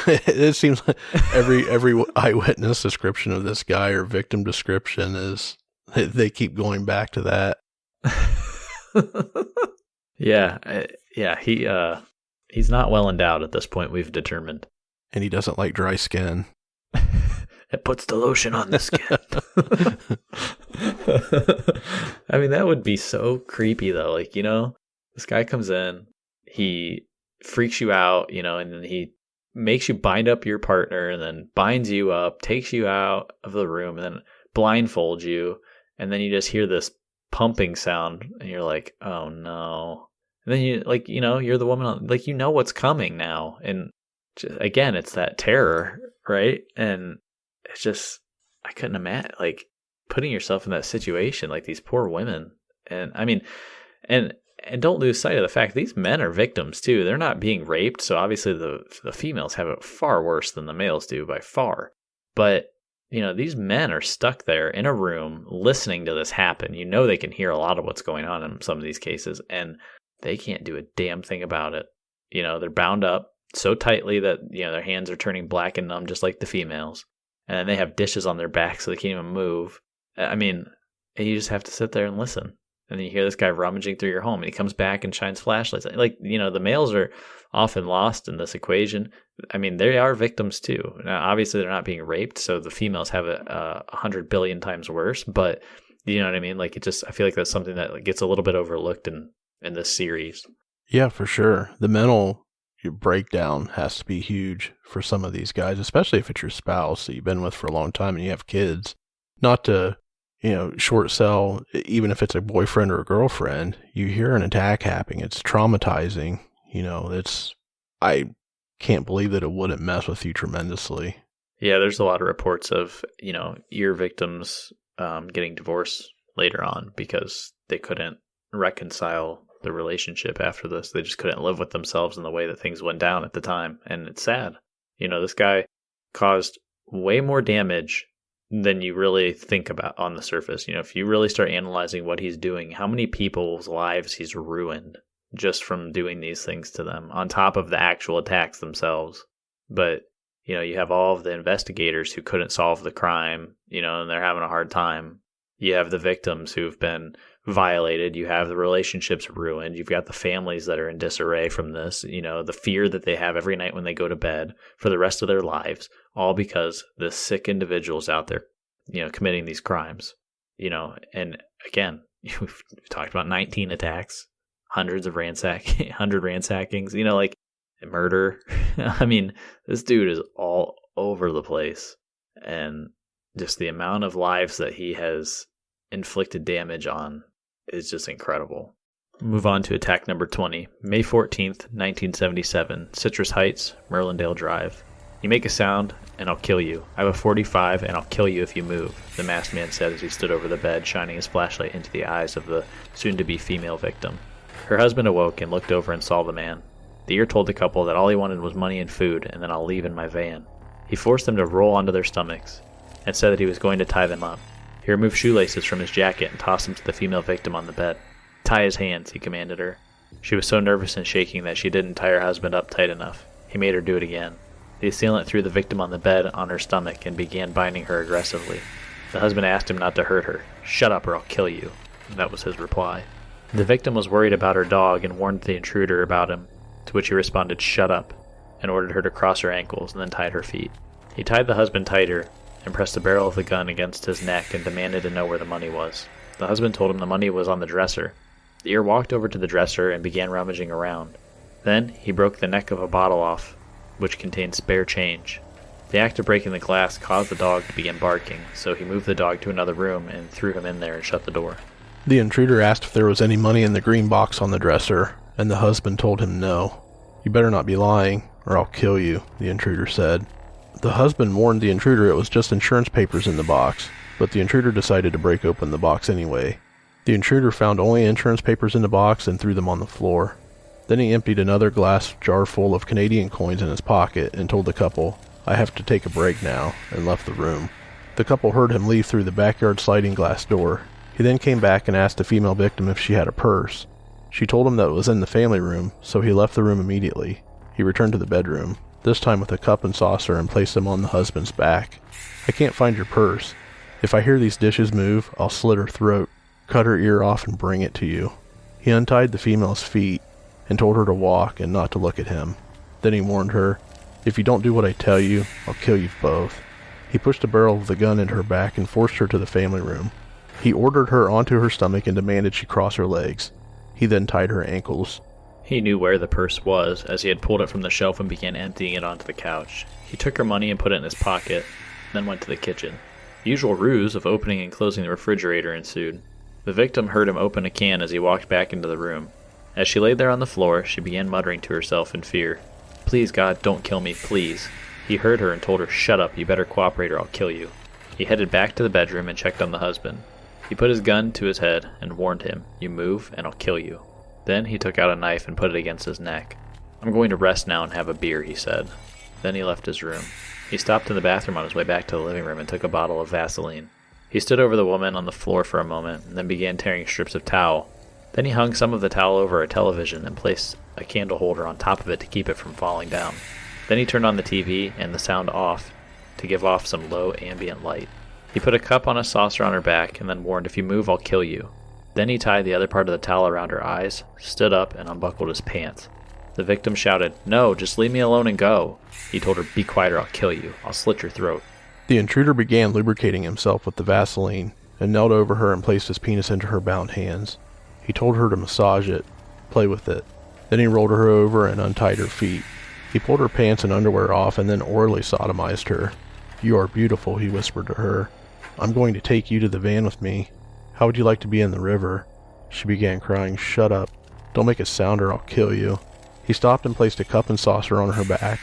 [SPEAKER 1] it seems like every eyewitness description of this guy or victim description is, they keep going back to that.
[SPEAKER 3] Yeah, he's not well endowed at this point, we've determined.
[SPEAKER 1] And he doesn't like dry skin.
[SPEAKER 3] It puts the lotion on the skin. I mean, that would be so creepy though. This guy comes in, he freaks you out, and then he makes you bind up your partner and then binds you up, takes you out of the room and then blindfolds you. And then you just hear this pumping sound and you're like, oh no. And then you're the woman, what's coming now. And just, again, it's that terror, right? And it's just, I couldn't imagine, putting yourself in that situation, these poor women. And I mean, and don't lose sight of the fact these men are victims too. They're not being raped, so obviously the females have it far worse than the males do by far. But these men are stuck there in a room listening to this happen. They can hear a lot of what's going on in some of these cases, and they can't do a damn thing about it. They're bound up so tightly that their hands are turning black and numb, just like the females, and they have dishes on their back so they can't even move. I mean, you just have to sit there and listen. And then you hear this guy rummaging through your home, and he comes back and shines flashlights. Like, the males are often lost in this equation. I mean, they are victims too. Now, obviously, they're not being raped, so the females have it 100 billion times worse. But you know what I mean? Like, I feel like that's something that gets a little bit overlooked in this series.
[SPEAKER 1] Yeah, for sure. The mental breakdown has to be huge for some of these guys, especially if it's your spouse that you've been with for a long time and you have kids. Not to, short sell, even if it's a boyfriend or a girlfriend, you hear an attack happening. It's traumatizing. I can't believe that it wouldn't mess with you tremendously.
[SPEAKER 3] Yeah, there's a lot of reports of, your victims getting divorced later on because they couldn't reconcile the relationship after this. They just couldn't live with themselves in the way that things went down at the time. And it's sad. This guy caused way more damage than you really think about on the surface. If you really start analyzing what he's doing, how many people's lives he's ruined just from doing these things to them, on top of the actual attacks themselves. But, you have all of the investigators who couldn't solve the crime, and they're having a hard time. You have the victims who've been violated. You have the relationships ruined. You've got the families that are in disarray from this, the fear that they have every night when they go to bed for the rest of their lives, all because the sick individuals out there, committing these crimes, and again, we've talked about 19 attacks, hundred ransackings, like murder. I mean, this dude is all over the place, and just the amount of lives that he has inflicted damage on is just incredible. Move on to attack number 20. May 14th, 1977, Citrus Heights, Merlandale Drive. You make a sound, and I'll kill you. I have a .45, and I'll kill you if you move, the masked man said as he stood over the bed, shining his flashlight into the eyes of the soon-to-be female victim. Her husband awoke and looked over and saw the man. The ear told the couple that all he wanted was money and food, and then I'll leave in my van. He forced them to roll onto their stomachs, and said that he was going to tie them up. He removed shoelaces from his jacket and tossed them to the female victim on the bed. Tie his hands, he commanded her. She was so nervous and shaking that she didn't tie her husband up tight enough. He made her do it again. The assailant threw the victim on the bed on her stomach and began binding her aggressively. The husband asked him not to hurt her. Shut up or I'll kill you. That was his reply. The victim was worried about her dog and warned the intruder about him, to which he responded, shut up, and ordered her to cross her ankles and then tied her feet. He tied the husband tighter and pressed the barrel of the gun against his neck and demanded to know where the money was. The husband told him the money was on the dresser. The ear walked over to the dresser and began rummaging around. Then he broke the neck of a bottle off, which contained spare change. The act of breaking the glass caused the dog to begin barking, so he moved the dog to another room and threw him in there and shut the door.
[SPEAKER 1] The intruder asked if there was any money in the green box on the dresser, and the husband told him no. You better not be lying, or I'll kill you, the intruder said. The husband warned the intruder it was just insurance papers in the box, but the intruder decided to break open the box anyway. The intruder found only insurance papers in the box and threw them on the floor. Then he emptied another glass jar full of Canadian coins in his pocket and told the couple, I have to take a break now, and left the room. The couple heard him leave through the backyard sliding glass door. He then came back and asked the female victim if she had a purse. She told him that it was in the family room, so he left the room immediately. He returned to the bedroom, this time with a cup and saucer, and placed them on the husband's back. I can't find your purse. If I hear these dishes move, I'll slit her throat, cut her ear off, and bring it to you. He untied the female's feet and told her to walk and not to look at him. Then he warned her, if you don't do what I tell you, I'll kill you both. He pushed the barrel of the gun into her back and forced her to the family room. He ordered her onto her stomach and demanded she cross her legs. He then tied her ankles.
[SPEAKER 3] He knew where the purse was, as he had pulled it from the shelf and began emptying it onto the couch. He took her money and put it in his pocket, then went to the kitchen. The usual ruse of opening and closing the refrigerator ensued. The victim heard him open a can as he walked back into the room. As she lay there on the floor, she began muttering to herself in fear. Please, God, don't kill me, please. He heard her and told her, shut up, you better cooperate or I'll kill you. He headed back to the bedroom and checked on the husband. He put his gun to his head and warned him, you move and I'll kill you. Then he took out a knife and put it against his neck. I'm going to rest now and have a beer, he said. Then he left his room. He stopped in the bathroom on his way back to the living room and took a bottle of Vaseline. He stood over the woman on the floor for a moment and then began tearing strips of towel. Then he hung some of the towel over a television and placed a candle holder on top of it to keep it from falling down. Then he turned on the TV and the sound off to give off some low ambient light. He put a cup on a saucer on her back and then warned, if you move, I'll kill you. Then he tied the other part of the towel around her eyes, stood up, and unbuckled his pants. The victim shouted, "No, just leave me alone and go." He told her, "Be quiet or I'll kill you. I'll slit your throat."
[SPEAKER 1] The intruder began lubricating himself with the Vaseline and knelt over her and placed his penis into her bound hands. He told her to massage it, play with it. Then he rolled her over and untied her feet. He pulled her pants and underwear off and then orally sodomized her. "You are beautiful," he whispered to her. "I'm going to take you to the van with me. How would you like to be in the river?" She began crying. "Shut up. Don't make a sound or I'll kill you." He stopped and placed a cup and saucer on her back.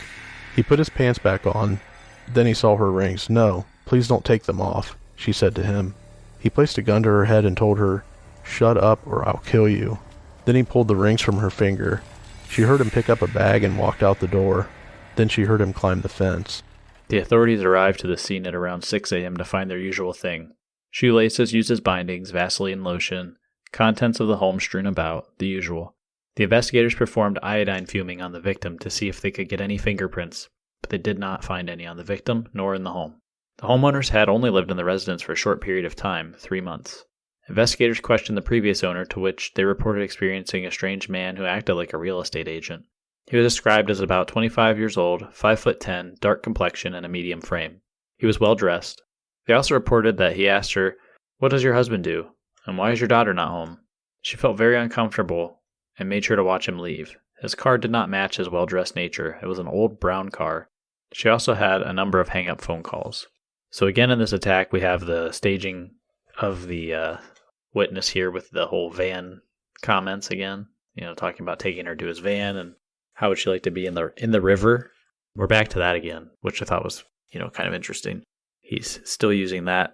[SPEAKER 1] He put his pants back on. Then he saw her rings. "No, please don't take them off," she said to him. He placed a gun to her head and told her, "Shut up or I'll kill you." Then he pulled the rings from her finger. She heard him pick up a bag and walked out the door. Then she heard him climb the fence.
[SPEAKER 3] The authorities arrived to the scene at around 6 a.m. to find their usual thing. Shoelaces used as bindings, Vaseline lotion, contents of the home strewn about, the usual. The investigators performed iodine fuming on the victim to see if they could get any fingerprints, but they did not find any on the victim nor in the home. The homeowners had only lived in the residence for a short period of time, 3 months. Investigators questioned the previous owner, to which they reported experiencing a strange man who acted like a real estate agent. He was described as about 25 years old, 5'10", dark complexion, and a medium frame. He was well dressed. They also reported that he asked her, "What does your husband do? And why is your daughter not home?" She felt very uncomfortable and made sure to watch him leave. His car did not match his well-dressed nature. It was an old brown car. She also had a number of hang-up phone calls. So again, in this attack, we have the staging of the witness here with the whole van comments again. Talking about taking her to his van and how would she like to be in the river. We're back to that again, which I thought was, kind of interesting. He's still using that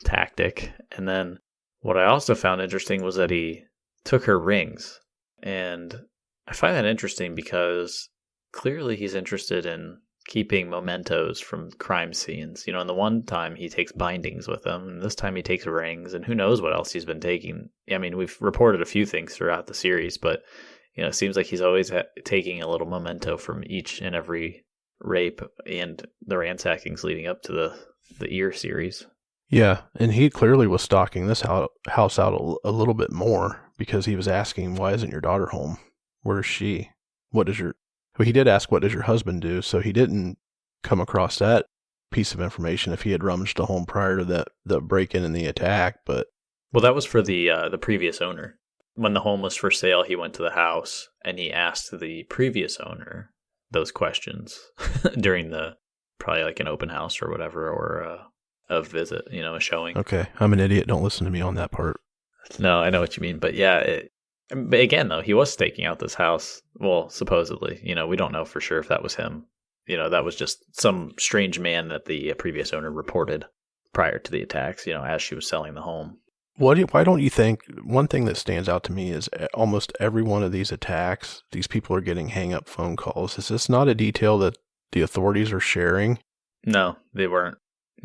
[SPEAKER 3] tactic. And then what I also found interesting was that he took her rings. And I find that interesting because clearly he's interested in keeping mementos from crime scenes. And the one time he takes bindings with him, and this time he takes rings, and who knows what else he's been taking. I mean, we've reported a few things throughout the series, but it seems like he's always taking a little memento from each and every rape and the ransackings leading up to the Ear series.
[SPEAKER 1] Yeah, and he clearly was stalking this house out a little bit more because he was asking, "Why isn't your daughter home? Where is she? Well, he did ask, "What does your husband do?" So he didn't come across that piece of information if he had rummaged the home prior to the break-in and the attack. But
[SPEAKER 3] that was for the previous owner. When the home was for sale, he went to the house and he asked the previous owner those questions during probably like an open house or whatever, or a visit, a showing.
[SPEAKER 1] Okay, I'm an idiot. Don't listen to me on that part.
[SPEAKER 3] No, I know what you mean. But yeah, but again, though, he was staking out this house. Well, supposedly, we don't know for sure if that was him. That was just some strange man that the previous owner reported prior to the attacks, as she was selling the home.
[SPEAKER 1] Why don't you think, one thing that stands out to me is almost every one of these attacks, these people are getting hang-up phone calls. Is this not a detail that the authorities are sharing?
[SPEAKER 3] No, they weren't.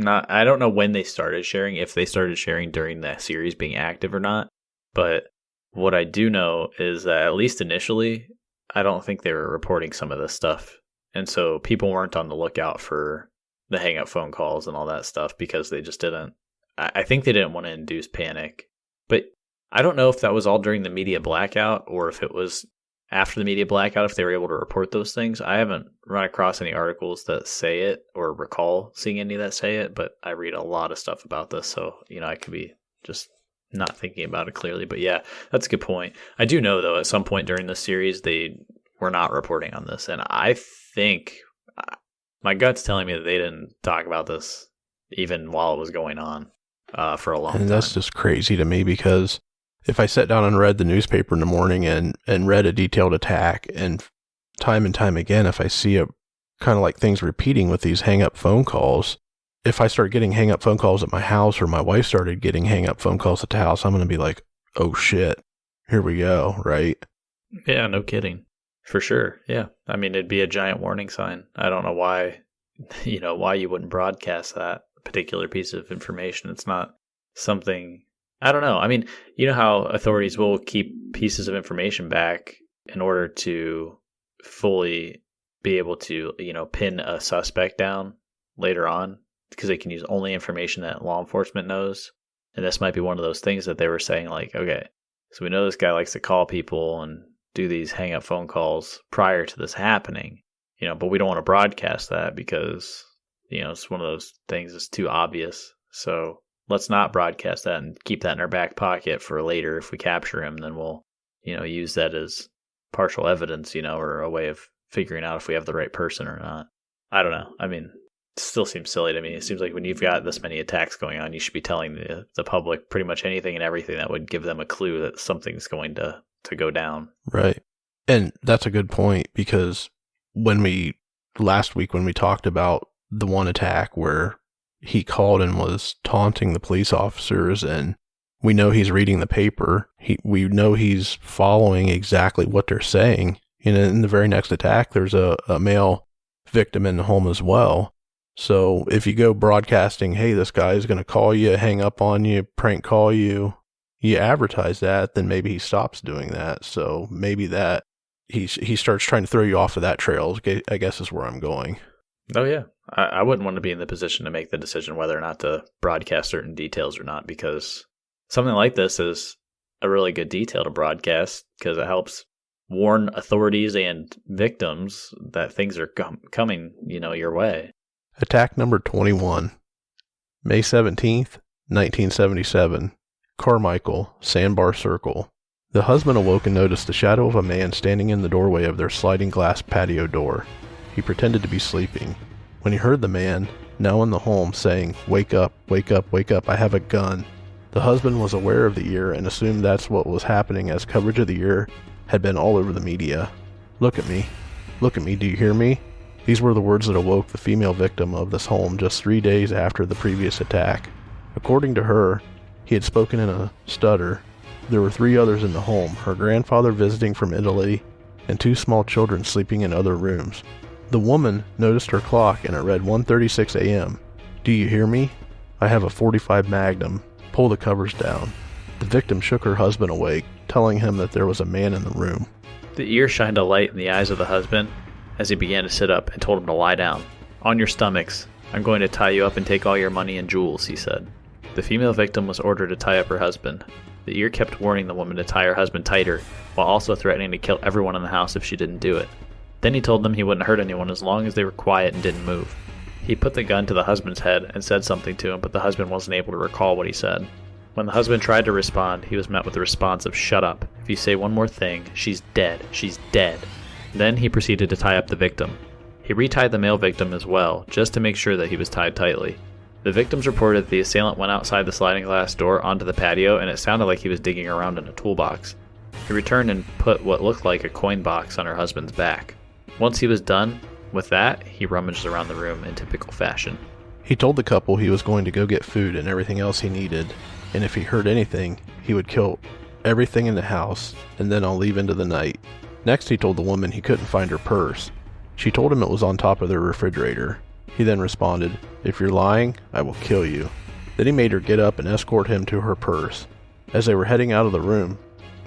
[SPEAKER 3] I don't know when they started sharing, if they started sharing during the series being active or not. But what I do know is that at least initially, I don't think they were reporting some of this stuff. And so people weren't on the lookout for the hang-up phone calls and all that stuff because they just didn't. I think they didn't want to induce panic. But I don't know if that was all during the media blackout or if it was after the media blackout, if they were able to report those things. I haven't run across any articles that say it or recall seeing any that say it, but I read a lot of stuff about this. So, I could be just not thinking about it clearly. But yeah, that's a good point. I do know, though, at some point during this series, they were not reporting on this. And I think my gut's telling me that they didn't talk about this even while it was going on for a long time.
[SPEAKER 1] And that's just crazy to me because if I sat down and read the newspaper in the morning and read a detailed attack, and time again, if I see a kind of like things repeating with these hang-up phone calls, if I start getting hang-up phone calls at my house or my wife started getting hang-up phone calls at the house, I'm going to be like, oh shit, here we go, right?
[SPEAKER 3] Yeah, no kidding. For sure, yeah. I mean, it'd be a giant warning sign. I don't know why, why you wouldn't broadcast that particular piece of information. It's not something... I don't know. I mean, you know how authorities will keep pieces of information back in order to fully be able to, pin a suspect down later on because they can use only information that law enforcement knows. And this might be one of those things that they were saying, like, okay, so we know this guy likes to call people and do these hang up phone calls prior to this happening, but we don't want to broadcast that because, it's one of those things that's too obvious. So let's not broadcast that and keep that in our back pocket for later. If we capture him, then we'll, use that as partial evidence, or a way of figuring out if we have the right person or not. I don't know. I mean, it still seems silly to me. It seems like when you've got this many attacks going on, you should be telling the public pretty much anything and everything that would give them a clue that something's going to go down.
[SPEAKER 1] Right. And that's a good point, because last week when we talked about the one attack where he called and was taunting the police officers, and we know he's reading the paper, we know he's following exactly what they're saying. In the very next attack, there's a male victim in the home as well. So if you go broadcasting, hey, this guy is going to call you, hang up on you, prank call you, you advertise that, then maybe he stops doing that. So maybe that he starts trying to throw you off of that trail, I guess is where I'm going.
[SPEAKER 3] Oh, yeah. I wouldn't want to be in the position to make the decision whether or not to broadcast certain details or not, because something like this is a really good detail to broadcast because it helps warn authorities and victims that things are coming, your way.
[SPEAKER 1] Attack number 21, May 17th, 1977, Carmichael, Sandbar Circle. The husband awoke and noticed the shadow of a man standing in the doorway of their sliding glass patio door. He pretended to be sleeping. When he heard the man, now in the home, saying, "Wake up, wake up, wake up, I have a gun," the husband was aware of the ear and assumed that's what was happening, as coverage of the ear had been all over the media. Look at me, do you hear me?" These were the words that awoke the female victim of this home just 3 days after the previous attack. According to her, he had spoken in a stutter. There were 3 others in the home, her grandfather visiting from Italy, and 2 small children sleeping in other rooms. The woman noticed her clock and it read 1:36 a.m. "Do you hear me? I have a .45 Magnum. Pull the covers down." The victim shook her husband awake, telling him that there was a man in the room.
[SPEAKER 3] The ear shined a light in the eyes of the husband as he began to sit up and told him to lie down. "On your stomachs. I'm going to tie you up and take all your money and jewels," he said. The female victim was ordered to tie up her husband. The ear kept warning the woman to tie her husband tighter, while also threatening to kill everyone in the house if she didn't do it. Then he told them he wouldn't hurt anyone as long as they were quiet and didn't move. He put the gun to the husband's head and said something to him, but the husband wasn't able to recall what he said. When the husband tried to respond, he was met with the response of, "Shut up. If you say one more thing, she's dead. She's dead." Then he proceeded to tie up the victim. He retied the male victim as well, just to make sure that he was tied tightly. The victims reported that the assailant went outside the sliding glass door onto the patio, and it sounded like he was digging around in a toolbox. He returned and put what looked like a coin box on her husband's back. Once he was done with that, he rummaged around the room in typical fashion.
[SPEAKER 1] He told the couple he was going to go get food and everything else he needed, and if he heard anything, he would kill everything in the house, and then I'll leave into the night. Next, he told the woman he couldn't find her purse. She told him it was on top of their refrigerator. He then responded, "If you're lying, I will kill you." Then he made her get up and escort him to her purse. As they were heading out of the room,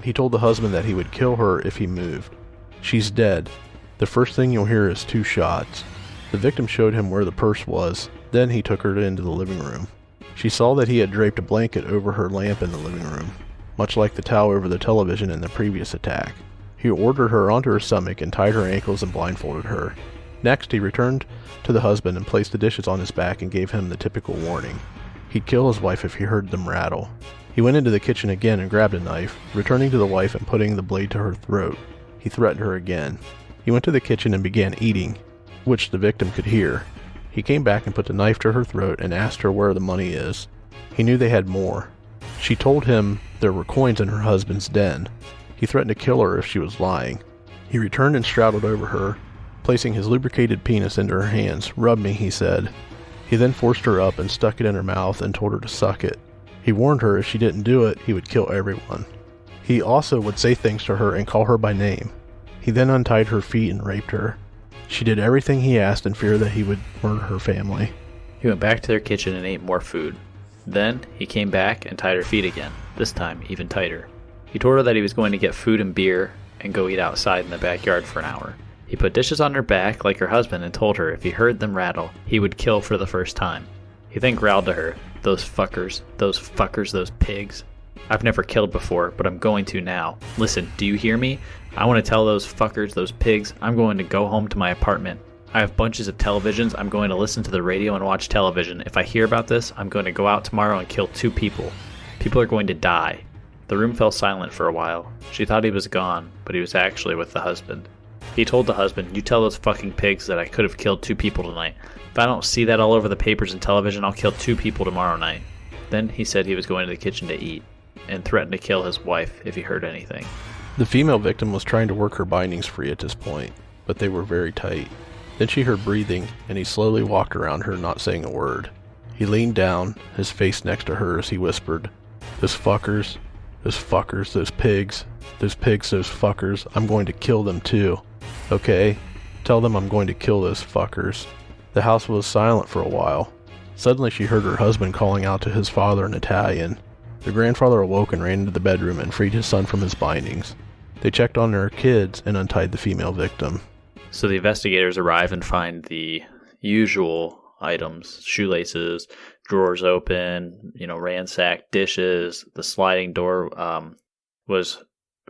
[SPEAKER 1] he told the husband that he would kill her if he moved. "She's dead. The first thing you'll hear is 2 shots. The victim showed him where the purse was. Then he took her into the living room. She saw that he had draped a blanket over her lamp in the living room, much like the towel over the television in the previous attack. He ordered her onto her stomach and tied her ankles and blindfolded her. Next, he returned to the husband and placed the dishes on his back and gave him the typical warning. He'd kill his wife if he heard them rattle. He went into the kitchen again and grabbed a knife, returning to the wife and putting the blade to her throat. He threatened her again. He went to the kitchen and began eating, which the victim could hear. He came back and put the knife to her throat and asked her where the money is. He knew they had more. She told him there were coins in her husband's den. He threatened to kill her if she was lying. He returned and straddled over her, placing his lubricated penis into her hands. "Rub me," he said. He then forced her up and stuck it in her mouth and told her to suck it. He warned her if she didn't do it, he would kill everyone. He also would say things to her and call her by name. He then untied her feet and raped her. She did everything he asked in fear that he would murder her family.
[SPEAKER 3] He went back to their kitchen and ate more food. Then he came back and tied her feet again, this time even tighter. He told her that he was going to get food and beer and go eat outside in the backyard for an hour. He put dishes on her back like her husband and told her if he heard them rattle, he would kill for the first time. He then growled to her, those fuckers, those pigs. I've never killed before, but I'm going to now. Listen, do you hear me? I want to tell those fuckers, those pigs, I'm going to go home to my apartment. I have bunches of televisions. I'm going to listen to the radio and watch television. If I hear about this, I'm going to go out tomorrow and kill 2 people. People are going to die. The room fell silent for a while. She thought he was gone, but he was actually with the husband. He told the husband, you tell those fucking pigs that I could have killed 2 people tonight. If I don't see that all over the papers and television, I'll kill 2 people tomorrow night. Then he said he was going to the kitchen to eat, and threatened to kill his wife if he heard anything.
[SPEAKER 1] The female victim was trying to work her bindings free at this point, but they were very tight. Then she heard breathing, and he slowly walked around her, not saying a word. He leaned down, his face next to hers. He whispered, those fuckers, those pigs, those fuckers, I'm going to kill them too. Okay? Tell them I'm going to kill those fuckers. The house was silent for a while. Suddenly she heard her husband calling out to his father in Italian. The grandfather awoke and ran into the bedroom and freed his son from his bindings. They checked on their kids and untied the female victim.
[SPEAKER 3] So the investigators arrive and find the usual items, shoelaces, drawers open, ransacked, dishes. The sliding door was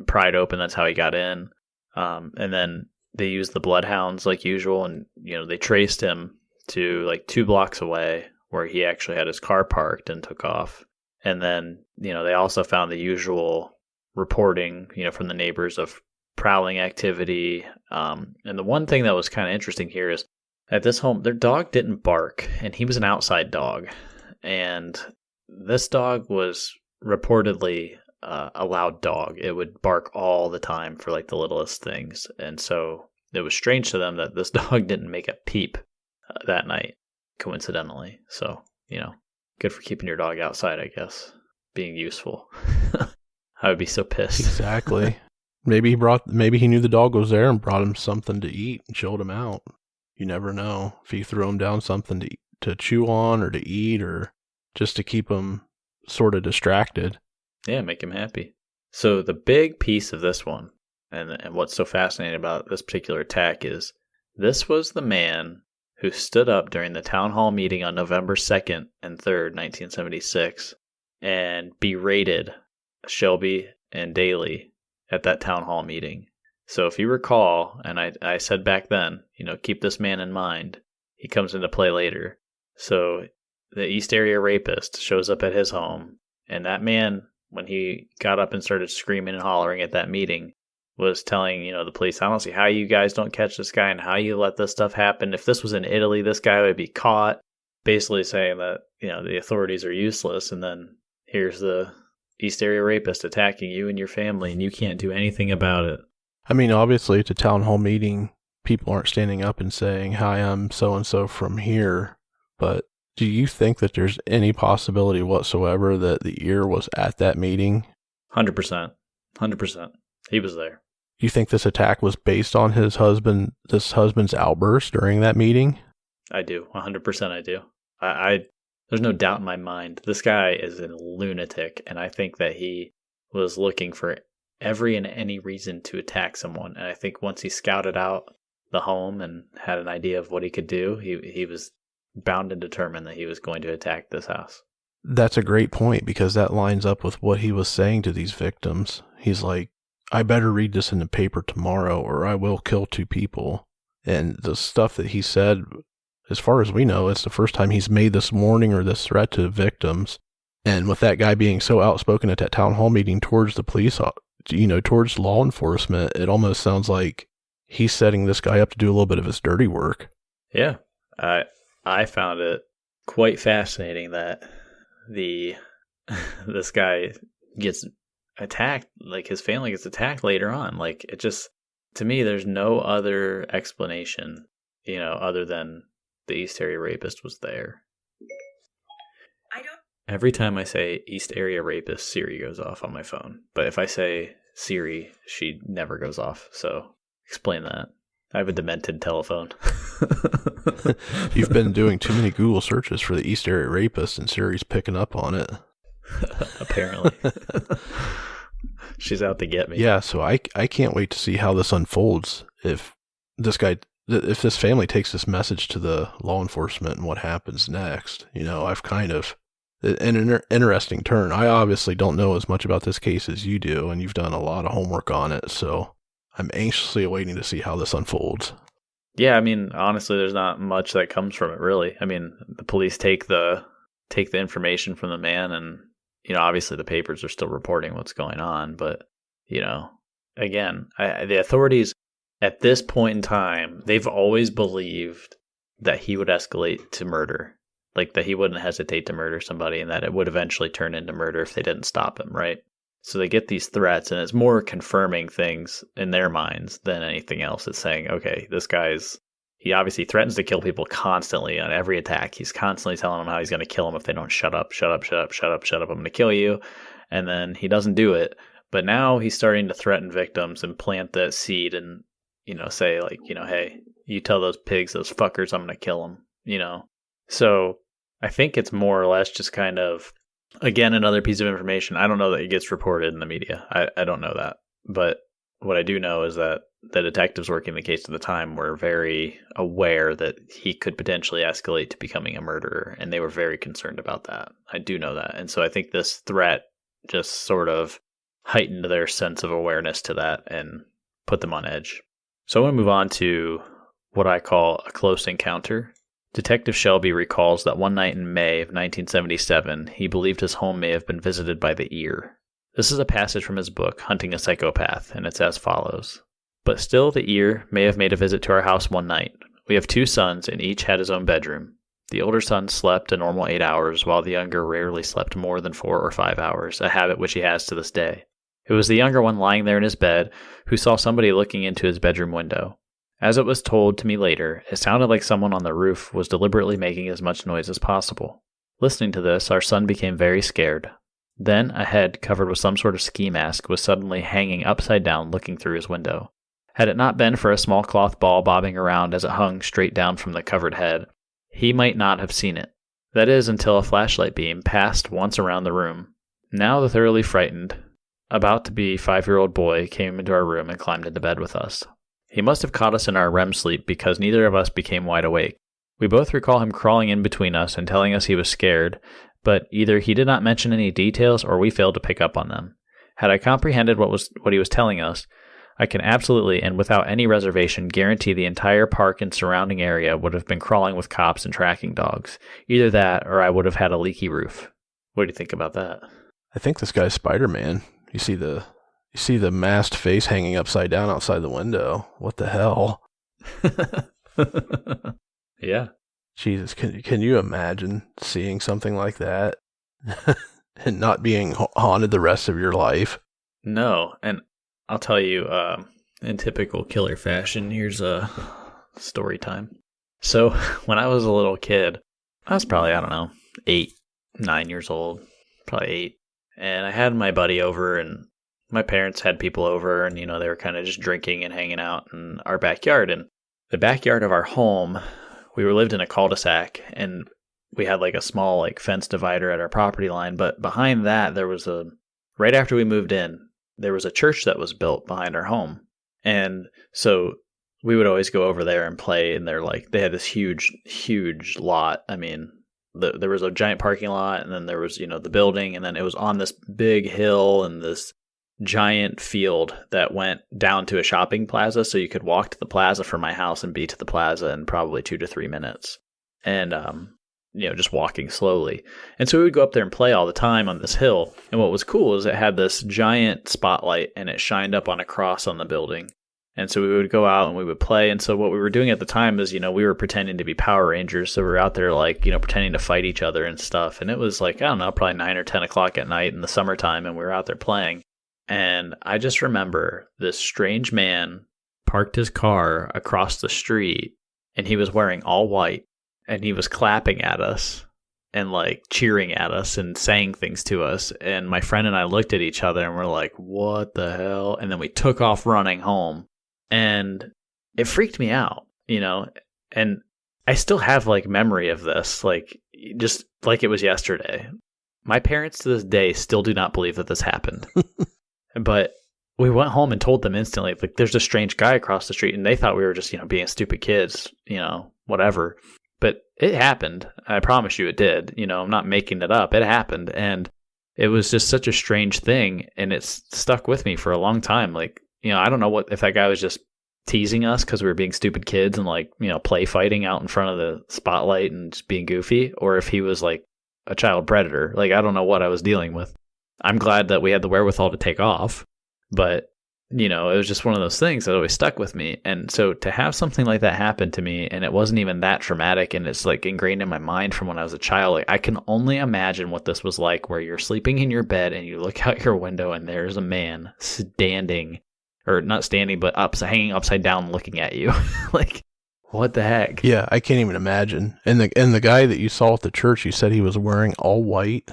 [SPEAKER 3] pried open. That's how he got in. And then they used the bloodhounds like usual, and they traced him to like 2 blocks away where he actually had his car parked and took off. And then, they also found the usual reporting, from the neighbors of prowling activity. And the one thing that was kind of interesting here is at this home, their dog didn't bark, and he was an outside dog. And this dog was reportedly a loud dog. It would bark all the time for like the littlest things. And so it was strange to them that this dog didn't make a peep that night, coincidentally. So, good for keeping your dog outside, I guess. Being useful. I would be so pissed.
[SPEAKER 1] Exactly. Maybe he knew the dog was there and brought him something to eat and chilled him out. You never know. If he threw him down something to chew on or to eat or just to keep him sort of distracted.
[SPEAKER 3] Yeah, make him happy. So the big piece of this one, and what's so fascinating about this particular attack is this was the man who stood up during the town hall meeting on November 2nd and 3rd, 1976, and berated Shelby and Daly at that town hall meeting. So if you recall, and I said back then, keep this man in mind. He comes into play later. So the East Area Rapist shows up at his home, and that man, when he got up and started screaming and hollering at that meeting, was telling, the police, I don't see how you guys don't catch this guy and how you let this stuff happen. If this was in Italy, this guy would be caught. Basically saying that, the authorities are useless. And then here's the East Area Rapist attacking you and your family, and you can't do anything about it.
[SPEAKER 1] I mean, obviously, at a town hall meeting, people aren't standing up and saying, hi, I'm so-and-so from here. But do you think that there's any possibility whatsoever that the ear was at that meeting?
[SPEAKER 3] 100%. 100%. He was there.
[SPEAKER 1] Do you think this attack was based on this husband's outburst during that meeting?
[SPEAKER 3] I do. 100% I do. I there's no doubt in my mind. This guy is a lunatic, and I think that he was looking for every and any reason to attack someone. And I think once he scouted out the home and had an idea of what he could do, he was bound and determined that he was going to attack this house.
[SPEAKER 1] That's a great point, because that lines up with what he was saying to these victims. He's like, I better read this in the paper tomorrow or I will kill 2 people. And the stuff that he said, as far as we know, it's the first time he's made this warning or this threat to victims. And with that guy being so outspoken at that town hall meeting towards the police, towards law enforcement, it almost sounds like he's setting this guy up to do a little bit of his dirty work.
[SPEAKER 3] Yeah. I found it quite fascinating that this guy gets attacked, like his family gets attacked later on. Like, it just, to me, there's no other explanation, other than the East Area Rapist was there. Every time I say East Area Rapist, Siri goes off on my phone. But if I say Siri, she never goes off. So explain that. I have a demented telephone.
[SPEAKER 1] You've been doing too many Google searches for the East Area Rapist, and Siri's picking up on it.
[SPEAKER 3] Apparently. She's out to get me.
[SPEAKER 1] Yeah, so I can't wait to see how this unfolds. If this guy if this family takes this message to the law enforcement and what happens next, I've kind of, an interesting turn. I obviously don't know as much about this case as you do, and you've done a lot of homework on it, so I'm anxiously awaiting to see how this unfolds.
[SPEAKER 3] Yeah, I mean, honestly, there's not much that comes from it, really. I mean, the police take the information from the man, and, obviously the papers are still reporting what's going on, but, again, the authorities at this point in time, they've always believed that he would escalate to murder, like that he wouldn't hesitate to murder somebody and that it would eventually turn into murder if they didn't stop him, right? So they get these threats, and it's more confirming things in their minds than anything else. It's saying, okay, this he obviously threatens to kill people constantly on every attack. He's constantly telling them how he's going to kill them if they don't shut up, I'm going to kill you. And then he doesn't do it. But now he's starting to threaten victims and plant that seed and, say like, hey, you tell those pigs, those fuckers, I'm going to kill them, So I think it's more or less just kind of, again, another piece of information. I don't know that it gets reported in the media. I don't know that. But what I do know is that the detectives working the case at the time were very aware that he could potentially escalate to becoming a murderer, and they were very concerned about that. I do know that. And so I think this threat just sort of heightened their sense of awareness to that and put them on edge. So I want to move on to what I call a close encounter. Detective Shelby recalls that one night in May of 1977, he believed his home may have been visited by the ear. This is a passage from his book, Hunting a Psychopath, and it's as follows. But still, the ear may have made a visit to our house one night. We have 2 sons, and each had his own bedroom. The older son slept a normal 8 hours, while the younger rarely slept more than 4 or 5 hours, a habit which he has to this day. It was the younger one lying there in his bed who saw somebody looking into his bedroom window. As it was told to me later, it sounded like someone on the roof was deliberately making as much noise as possible. Listening to this, our son became very scared. Then, a head covered with some sort of ski mask was suddenly hanging upside down looking through his window. Had it not been for a small cloth ball bobbing around as it hung straight down from the covered head, he might not have seen it. That is, until a flashlight beam passed once around the room. Now the thoroughly frightened, about to be 5-year-old boy came into our room and climbed into bed with us. He must have caught us in our REM sleep because neither of us became wide awake. We both recall him crawling in between us and telling us he was scared, but either he did not mention any details or we failed to pick up on them. Had I comprehended what he was telling us, I can absolutely and without any reservation guarantee the entire park and surrounding area would have been crawling with cops and tracking dogs. Either that or I would have had a leaky roof. What do you think about that?
[SPEAKER 1] I think this guy's Spider-Man. You see the masked face hanging upside down outside the window. What the hell?
[SPEAKER 3] Yeah.
[SPEAKER 1] Jesus, can you imagine seeing something like that and not being haunted the rest of your life?
[SPEAKER 3] No, and I'll tell you, in typical killer fashion, here's a story time. So, when I was a little kid, I was probably, 8, 9 years old, probably 8. And I had my buddy over, and my parents had people over, and, they were kind of just drinking and hanging out in our backyard. And the backyard of our home, we lived in a cul-de-sac, and we had like a small fence divider at our property line. But behind that, right after we moved in, there was a church that was built behind our home. And so we would always go over there and play, and they had this huge, huge lot. I mean, there was a giant parking lot, and then there was, the building, and then it was on this big hill and this giant field that went down to a shopping plaza. So you could walk to the plaza from my house and be to the plaza in probably 2 to 3 minutes. And, just walking slowly. And so we would go up there and play all the time on this hill. And what was cool is it had this giant spotlight, and it shined up on a cross on the building. And so we would go out and we would play. And so what we were doing at the time is, we were pretending to be Power Rangers. So we were out there pretending to fight each other and stuff. And it was probably 9 or 10 o'clock at night in the summertime, and we were out there playing. And I just remember this strange man parked his car across the street, and he was wearing all white, and he was clapping at us and cheering at us and saying things to us. And my friend and I looked at each other and we're like, what the hell? And then we took off running home, and it freaked me out, and I still have memory of this, just like it was yesterday. My parents to this day still do not believe that this happened. But we went home and told them instantly, like, there's a strange guy across the street, and they thought we were just, being stupid kids, whatever. But it happened. I promise you it did. I'm not making it up. It happened. And it was just such a strange thing, and it's stuck with me for a long time. Like, I don't know if that guy was just teasing us because we were being stupid kids and like, play fighting out in front of the spotlight and just being goofy, or if he was like a child predator. Like, I don't know what I was dealing with. I'm glad that we had the wherewithal to take off, but it was just one of those things that always stuck with me. And so to have something like that happen to me, and it wasn't even that traumatic, and it's like ingrained in my mind from when I was a child, like I can only imagine what this was like, where you're sleeping in your bed and you look out your window and there's a man standing, or not standing, but hanging upside down looking at you. Like, what the heck?
[SPEAKER 1] Yeah, I can't even imagine. And the guy that you saw at the church, you said he was wearing all white?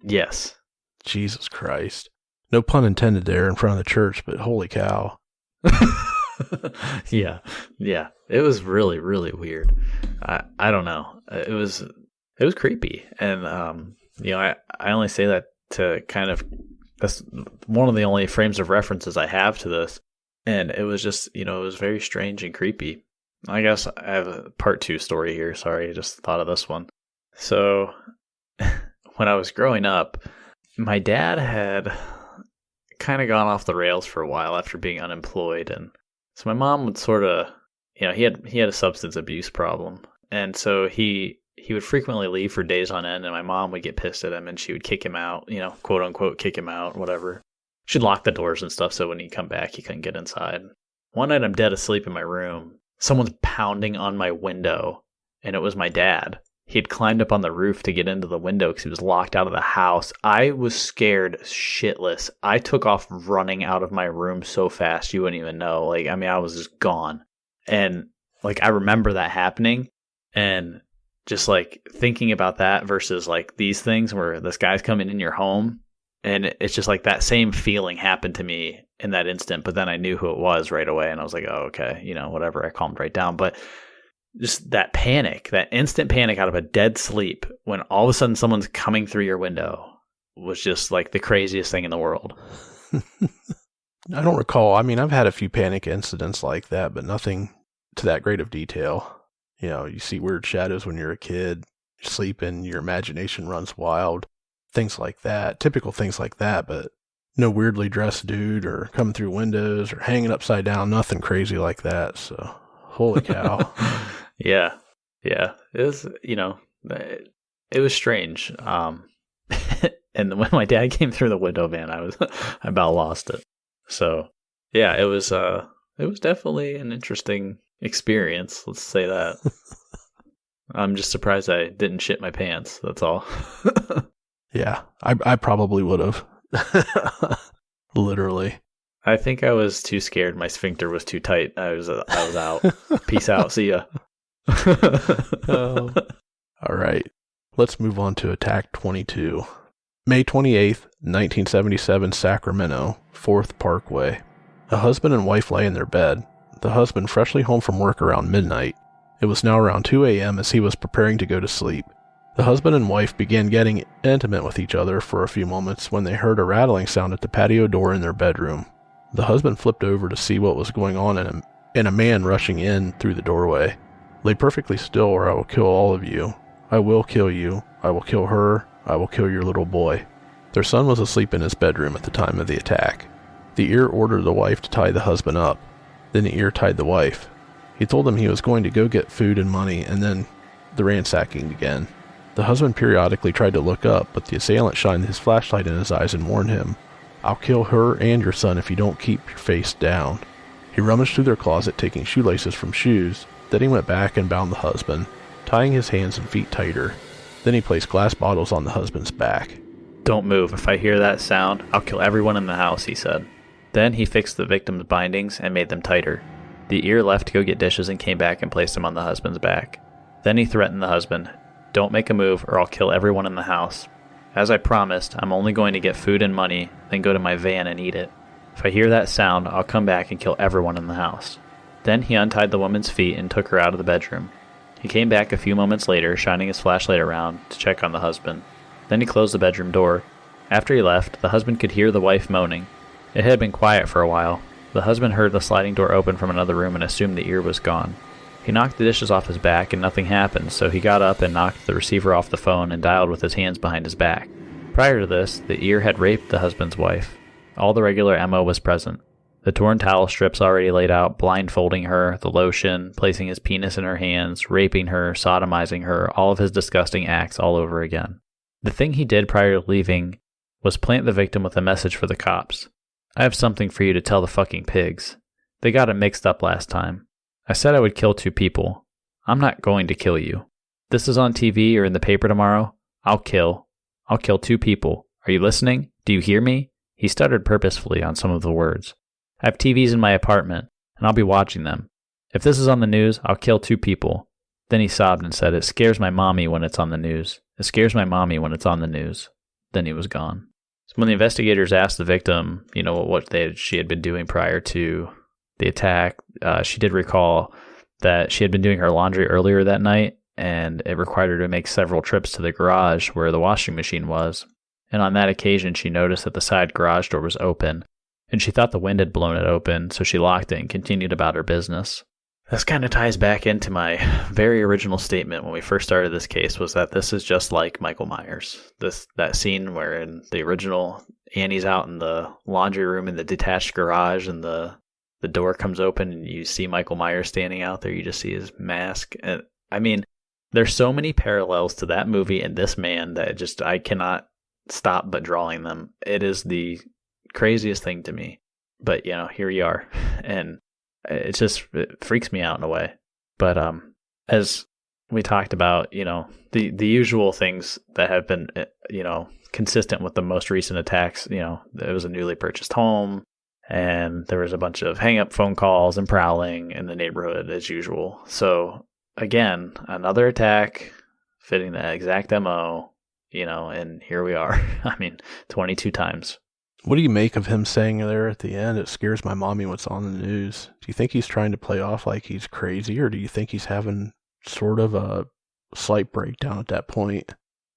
[SPEAKER 3] Yes.
[SPEAKER 1] Jesus Christ. No pun intended there in front of the church, but holy cow.
[SPEAKER 3] Yeah. It was really, really weird. I don't know. It was creepy. And, I only say that to kind of, that's one of the only frames of references I have to this. And it was just, it was very strange and creepy. I guess I have a part 2 story here. Sorry, I just thought of this one. So when I was growing up, my dad had kind of gone off the rails for a while after being unemployed. And so my mom would sort of, he had a substance abuse problem. And so he would frequently leave for days on end, and my mom would get pissed at him and she would kick him out, quote unquote, kick him out, whatever. She'd lock the doors and stuff, so when he'd come back, he couldn't get inside. One night I'm dead asleep in my room. Someone's pounding on my window, and it was my dad. He'd climbed up on the roof to get into the window because he was locked out of the house. I was scared shitless. I took off running out of my room so fast you wouldn't even know. Like, I was just gone. And like, I remember that happening, and just like thinking about that versus like these things where this guy's coming in your home, and it's just like that same feeling happened to me in that instant. But then I knew who it was right away, and I was like, oh, okay, whatever. I calmed right down. But just that panic, that instant panic out of a dead sleep when all of a sudden someone's coming through your window was just like the craziest thing in the world.
[SPEAKER 1] I don't recall. I've had a few panic incidents like that, but nothing to that great of detail. You see weird shadows when you're a kid, you're sleeping, your imagination runs wild, things like that, typical things like that, but no weirdly dressed dude or coming through windows or hanging upside down, nothing crazy like that. So, holy cow.
[SPEAKER 3] Yeah. It was, it was strange. And when my dad came through the window, man, I about lost it. So yeah, it was definitely an interesting experience. Let's say that. I'm just surprised I didn't shit my pants. That's all.
[SPEAKER 1] Yeah, I probably would have. Literally.
[SPEAKER 3] I think I was too scared. My sphincter was too tight. I was out. Peace out. See ya.
[SPEAKER 1] All right. Let's move on to Attack 22. May 28th, 1977, Sacramento, 4th Parkway. A husband and wife lay in their bed, the husband freshly home from work around midnight. It was now around 2 a.m. as he was preparing to go to sleep. The husband and wife began getting intimate with each other for a few moments when they heard a rattling sound at the patio door in their bedroom. The husband flipped over to see what was going on and a man rushing in through the doorway. Lay perfectly still or I will kill all of you. I will kill you. I will kill her. I will kill your little boy. Their son was asleep in his bedroom at the time of the attack. The ear ordered the wife to tie the husband up. Then the ear tied the wife. He told them he was going to go get food and money, and then the ransacking began. The husband periodically tried to look up, but the assailant shined his flashlight in his eyes and warned him, I'll kill her and your son if you don't keep your face down. He rummaged through their closet, taking shoelaces from shoes. Then he went back and bound the husband, tying his hands and feet tighter. Then he placed glass bottles on the husband's back.
[SPEAKER 3] Don't move. If I hear that sound, I'll kill everyone in the house, he said. Then he fixed the victim's bindings and made them tighter. The ear left to go get dishes and came back and placed them on the husband's back. Then he threatened the husband, don't make a move or I'll kill everyone in the house. As I promised, I'm only going to get food and money, then go to my van and eat it. If I hear that sound, I'll come back and kill everyone in the house. Then he untied the woman's feet and took her out of the bedroom. He came back a few moments later, shining his flashlight around to check on the husband. Then he closed the bedroom door. After he left, the husband could hear the wife moaning. It had been quiet for a while. The husband heard the sliding door open from another room and assumed the ear was gone. He knocked the dishes off his back and nothing happened, so he got up and knocked the receiver off the phone and dialed with his hands behind his back. Prior to this, the ear had raped the husband's wife. All the regular MO was present. The torn towel strips already laid out, blindfolding her, the lotion, placing his penis in her hands, raping her, sodomizing her, all of his disgusting acts all over again. The thing he did prior to leaving was plant the victim with a message for the cops. I have something for you to tell the fucking pigs. They got it mixed up last time. I said I would kill 2 people. I'm not going to kill you. This is on TV or in the paper tomorrow. I'll kill 2 people. Are you listening? Do you hear me? He stuttered purposefully on some of the words. I have TVs in my apartment, and I'll be watching them. If this is on the news, I'll kill 2 people. Then he sobbed and said, it scares my mommy when it's on the news. It scares my mommy when it's on the news. Then he was gone. So when the investigators asked the victim, what she had been doing prior to the attack, she did recall that she had been doing her laundry earlier that night, and it required her to make several trips to the garage where the washing machine was. And on that occasion, she noticed that the side garage door was open, and she thought the wind had blown it open, so she locked it and continued about her business. This kind of ties back into my very original statement when we first started this case, was that this is just like Michael Myers. That scene where in the original, Annie's out in the laundry room in the detached garage, and the door comes open and you see Michael Myers standing out there. You just see his mask. And I mean, there's so many parallels to that movie and this man that I cannot stop but drawing them. It is the craziest thing to me. But, here you are. And it freaks me out in a way. But as we talked about, the usual things that have been, consistent with the most recent attacks, it was a newly purchased home, and there was a bunch of hang-up phone calls and prowling in the neighborhood as usual. So again, another attack fitting the exact MO, and here we are. 22 times.
[SPEAKER 1] What do you make of him saying there at the end, it scares my mommy what's on the news? Do you think he's trying to play off like he's crazy, or do you think he's having sort of a slight breakdown at that point?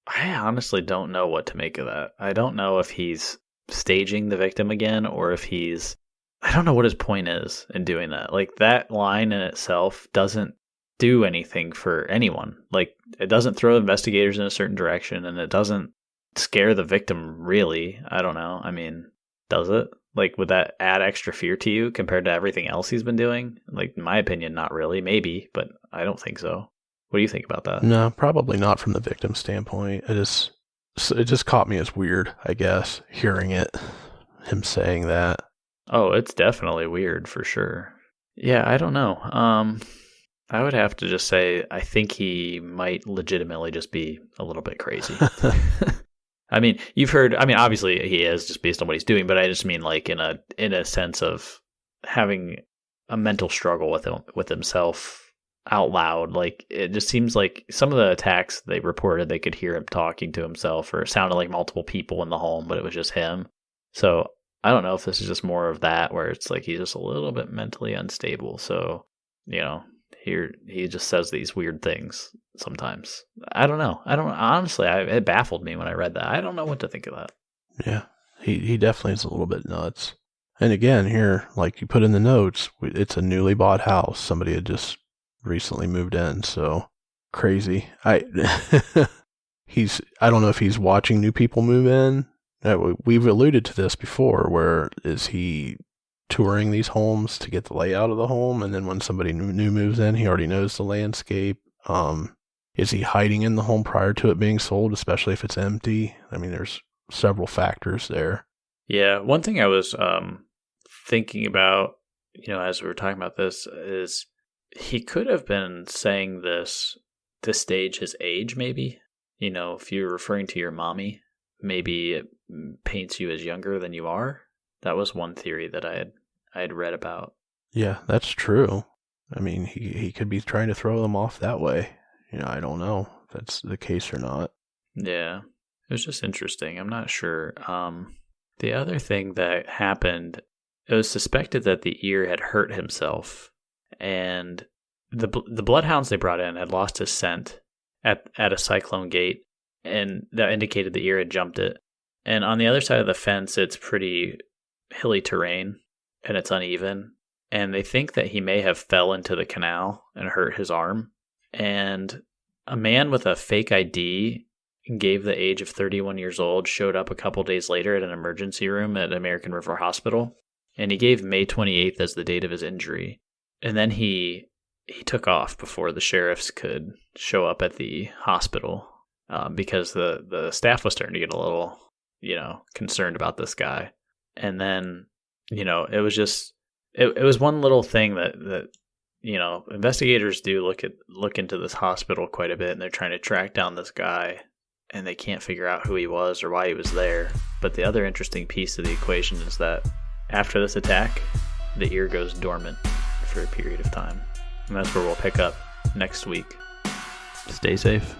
[SPEAKER 3] I honestly don't know what to make of that. I don't know if he's staging the victim again, or if I don't know what his point is in doing that. Like, that line in itself doesn't do anything for anyone. Like, it doesn't throw investigators in a certain direction, and it doesn't scare the victim, really. I don't know. Does it? Like, would that add extra fear to you compared to everything else he's been doing? Like, in my opinion, not really. Maybe, but I don't think so. What do you think about that?
[SPEAKER 1] No, probably not from the victim's standpoint. It just caught me as weird, I guess, hearing him saying that.
[SPEAKER 3] Oh, it's definitely weird for sure. Yeah, I don't know. I would have to just say I think he might legitimately just be a little bit crazy. You've heard, obviously he is, just based on what he's doing, but I just mean like in a sense of having a mental struggle with himself out loud. Like, it just seems like some of the attacks they reported, they could hear him talking to himself, or it sounded like multiple people in the home, but it was just him. So I don't know if this is just more of that, where it's like he's just a little bit mentally unstable. So, here he just says these weird things sometimes. I don't know. It baffled me when I read that. I don't know what to think of that.
[SPEAKER 1] Yeah, he definitely is a little bit nuts. And again, here, like you put in the notes, it's a newly bought house. Somebody had just recently moved in, so crazy. I don't know if he's watching new people move in. We've alluded to this before, where is he touring these homes to get the layout of the home, and then when somebody new moves in, he already knows the landscape. Is he hiding in the home prior to it being sold, especially if it's empty? There's several factors there.
[SPEAKER 3] Yeah, one thing I was thinking about, as we were talking about this, is he could have been saying this to stage his age, maybe. If you're referring to your mommy, maybe it paints you as younger than you are. That was one theory that I had read about.
[SPEAKER 1] Yeah, that's true. He could be trying to throw them off that way. I don't know if that's the case or not.
[SPEAKER 3] Yeah, it was just interesting. I'm not sure. The other thing that happened, it was suspected that the ear had hurt himself, and the bloodhounds they brought in had lost his scent at a cyclone gate, and that indicated the ear had jumped it. And on the other side of the fence, it's pretty hilly terrain and it's uneven. And they think that he may have fell into the canal and hurt his arm. And a man with a fake ID gave the age of 31 years old showed up a couple days later at an emergency room at American River Hospital. And he gave May 28th as the date of his injury. And then he took off before the sheriffs could show up at the hospital because the staff was starting to get a little, concerned about this guy. And then, it was just, it was one little thing that investigators do look into this hospital quite a bit, and they're trying to track down this guy, and they can't figure out who he was or why he was there. But the other interesting piece of the equation is that after this attack, the ear goes dormant for a period of time. And that's where we'll pick up next week. Stay safe.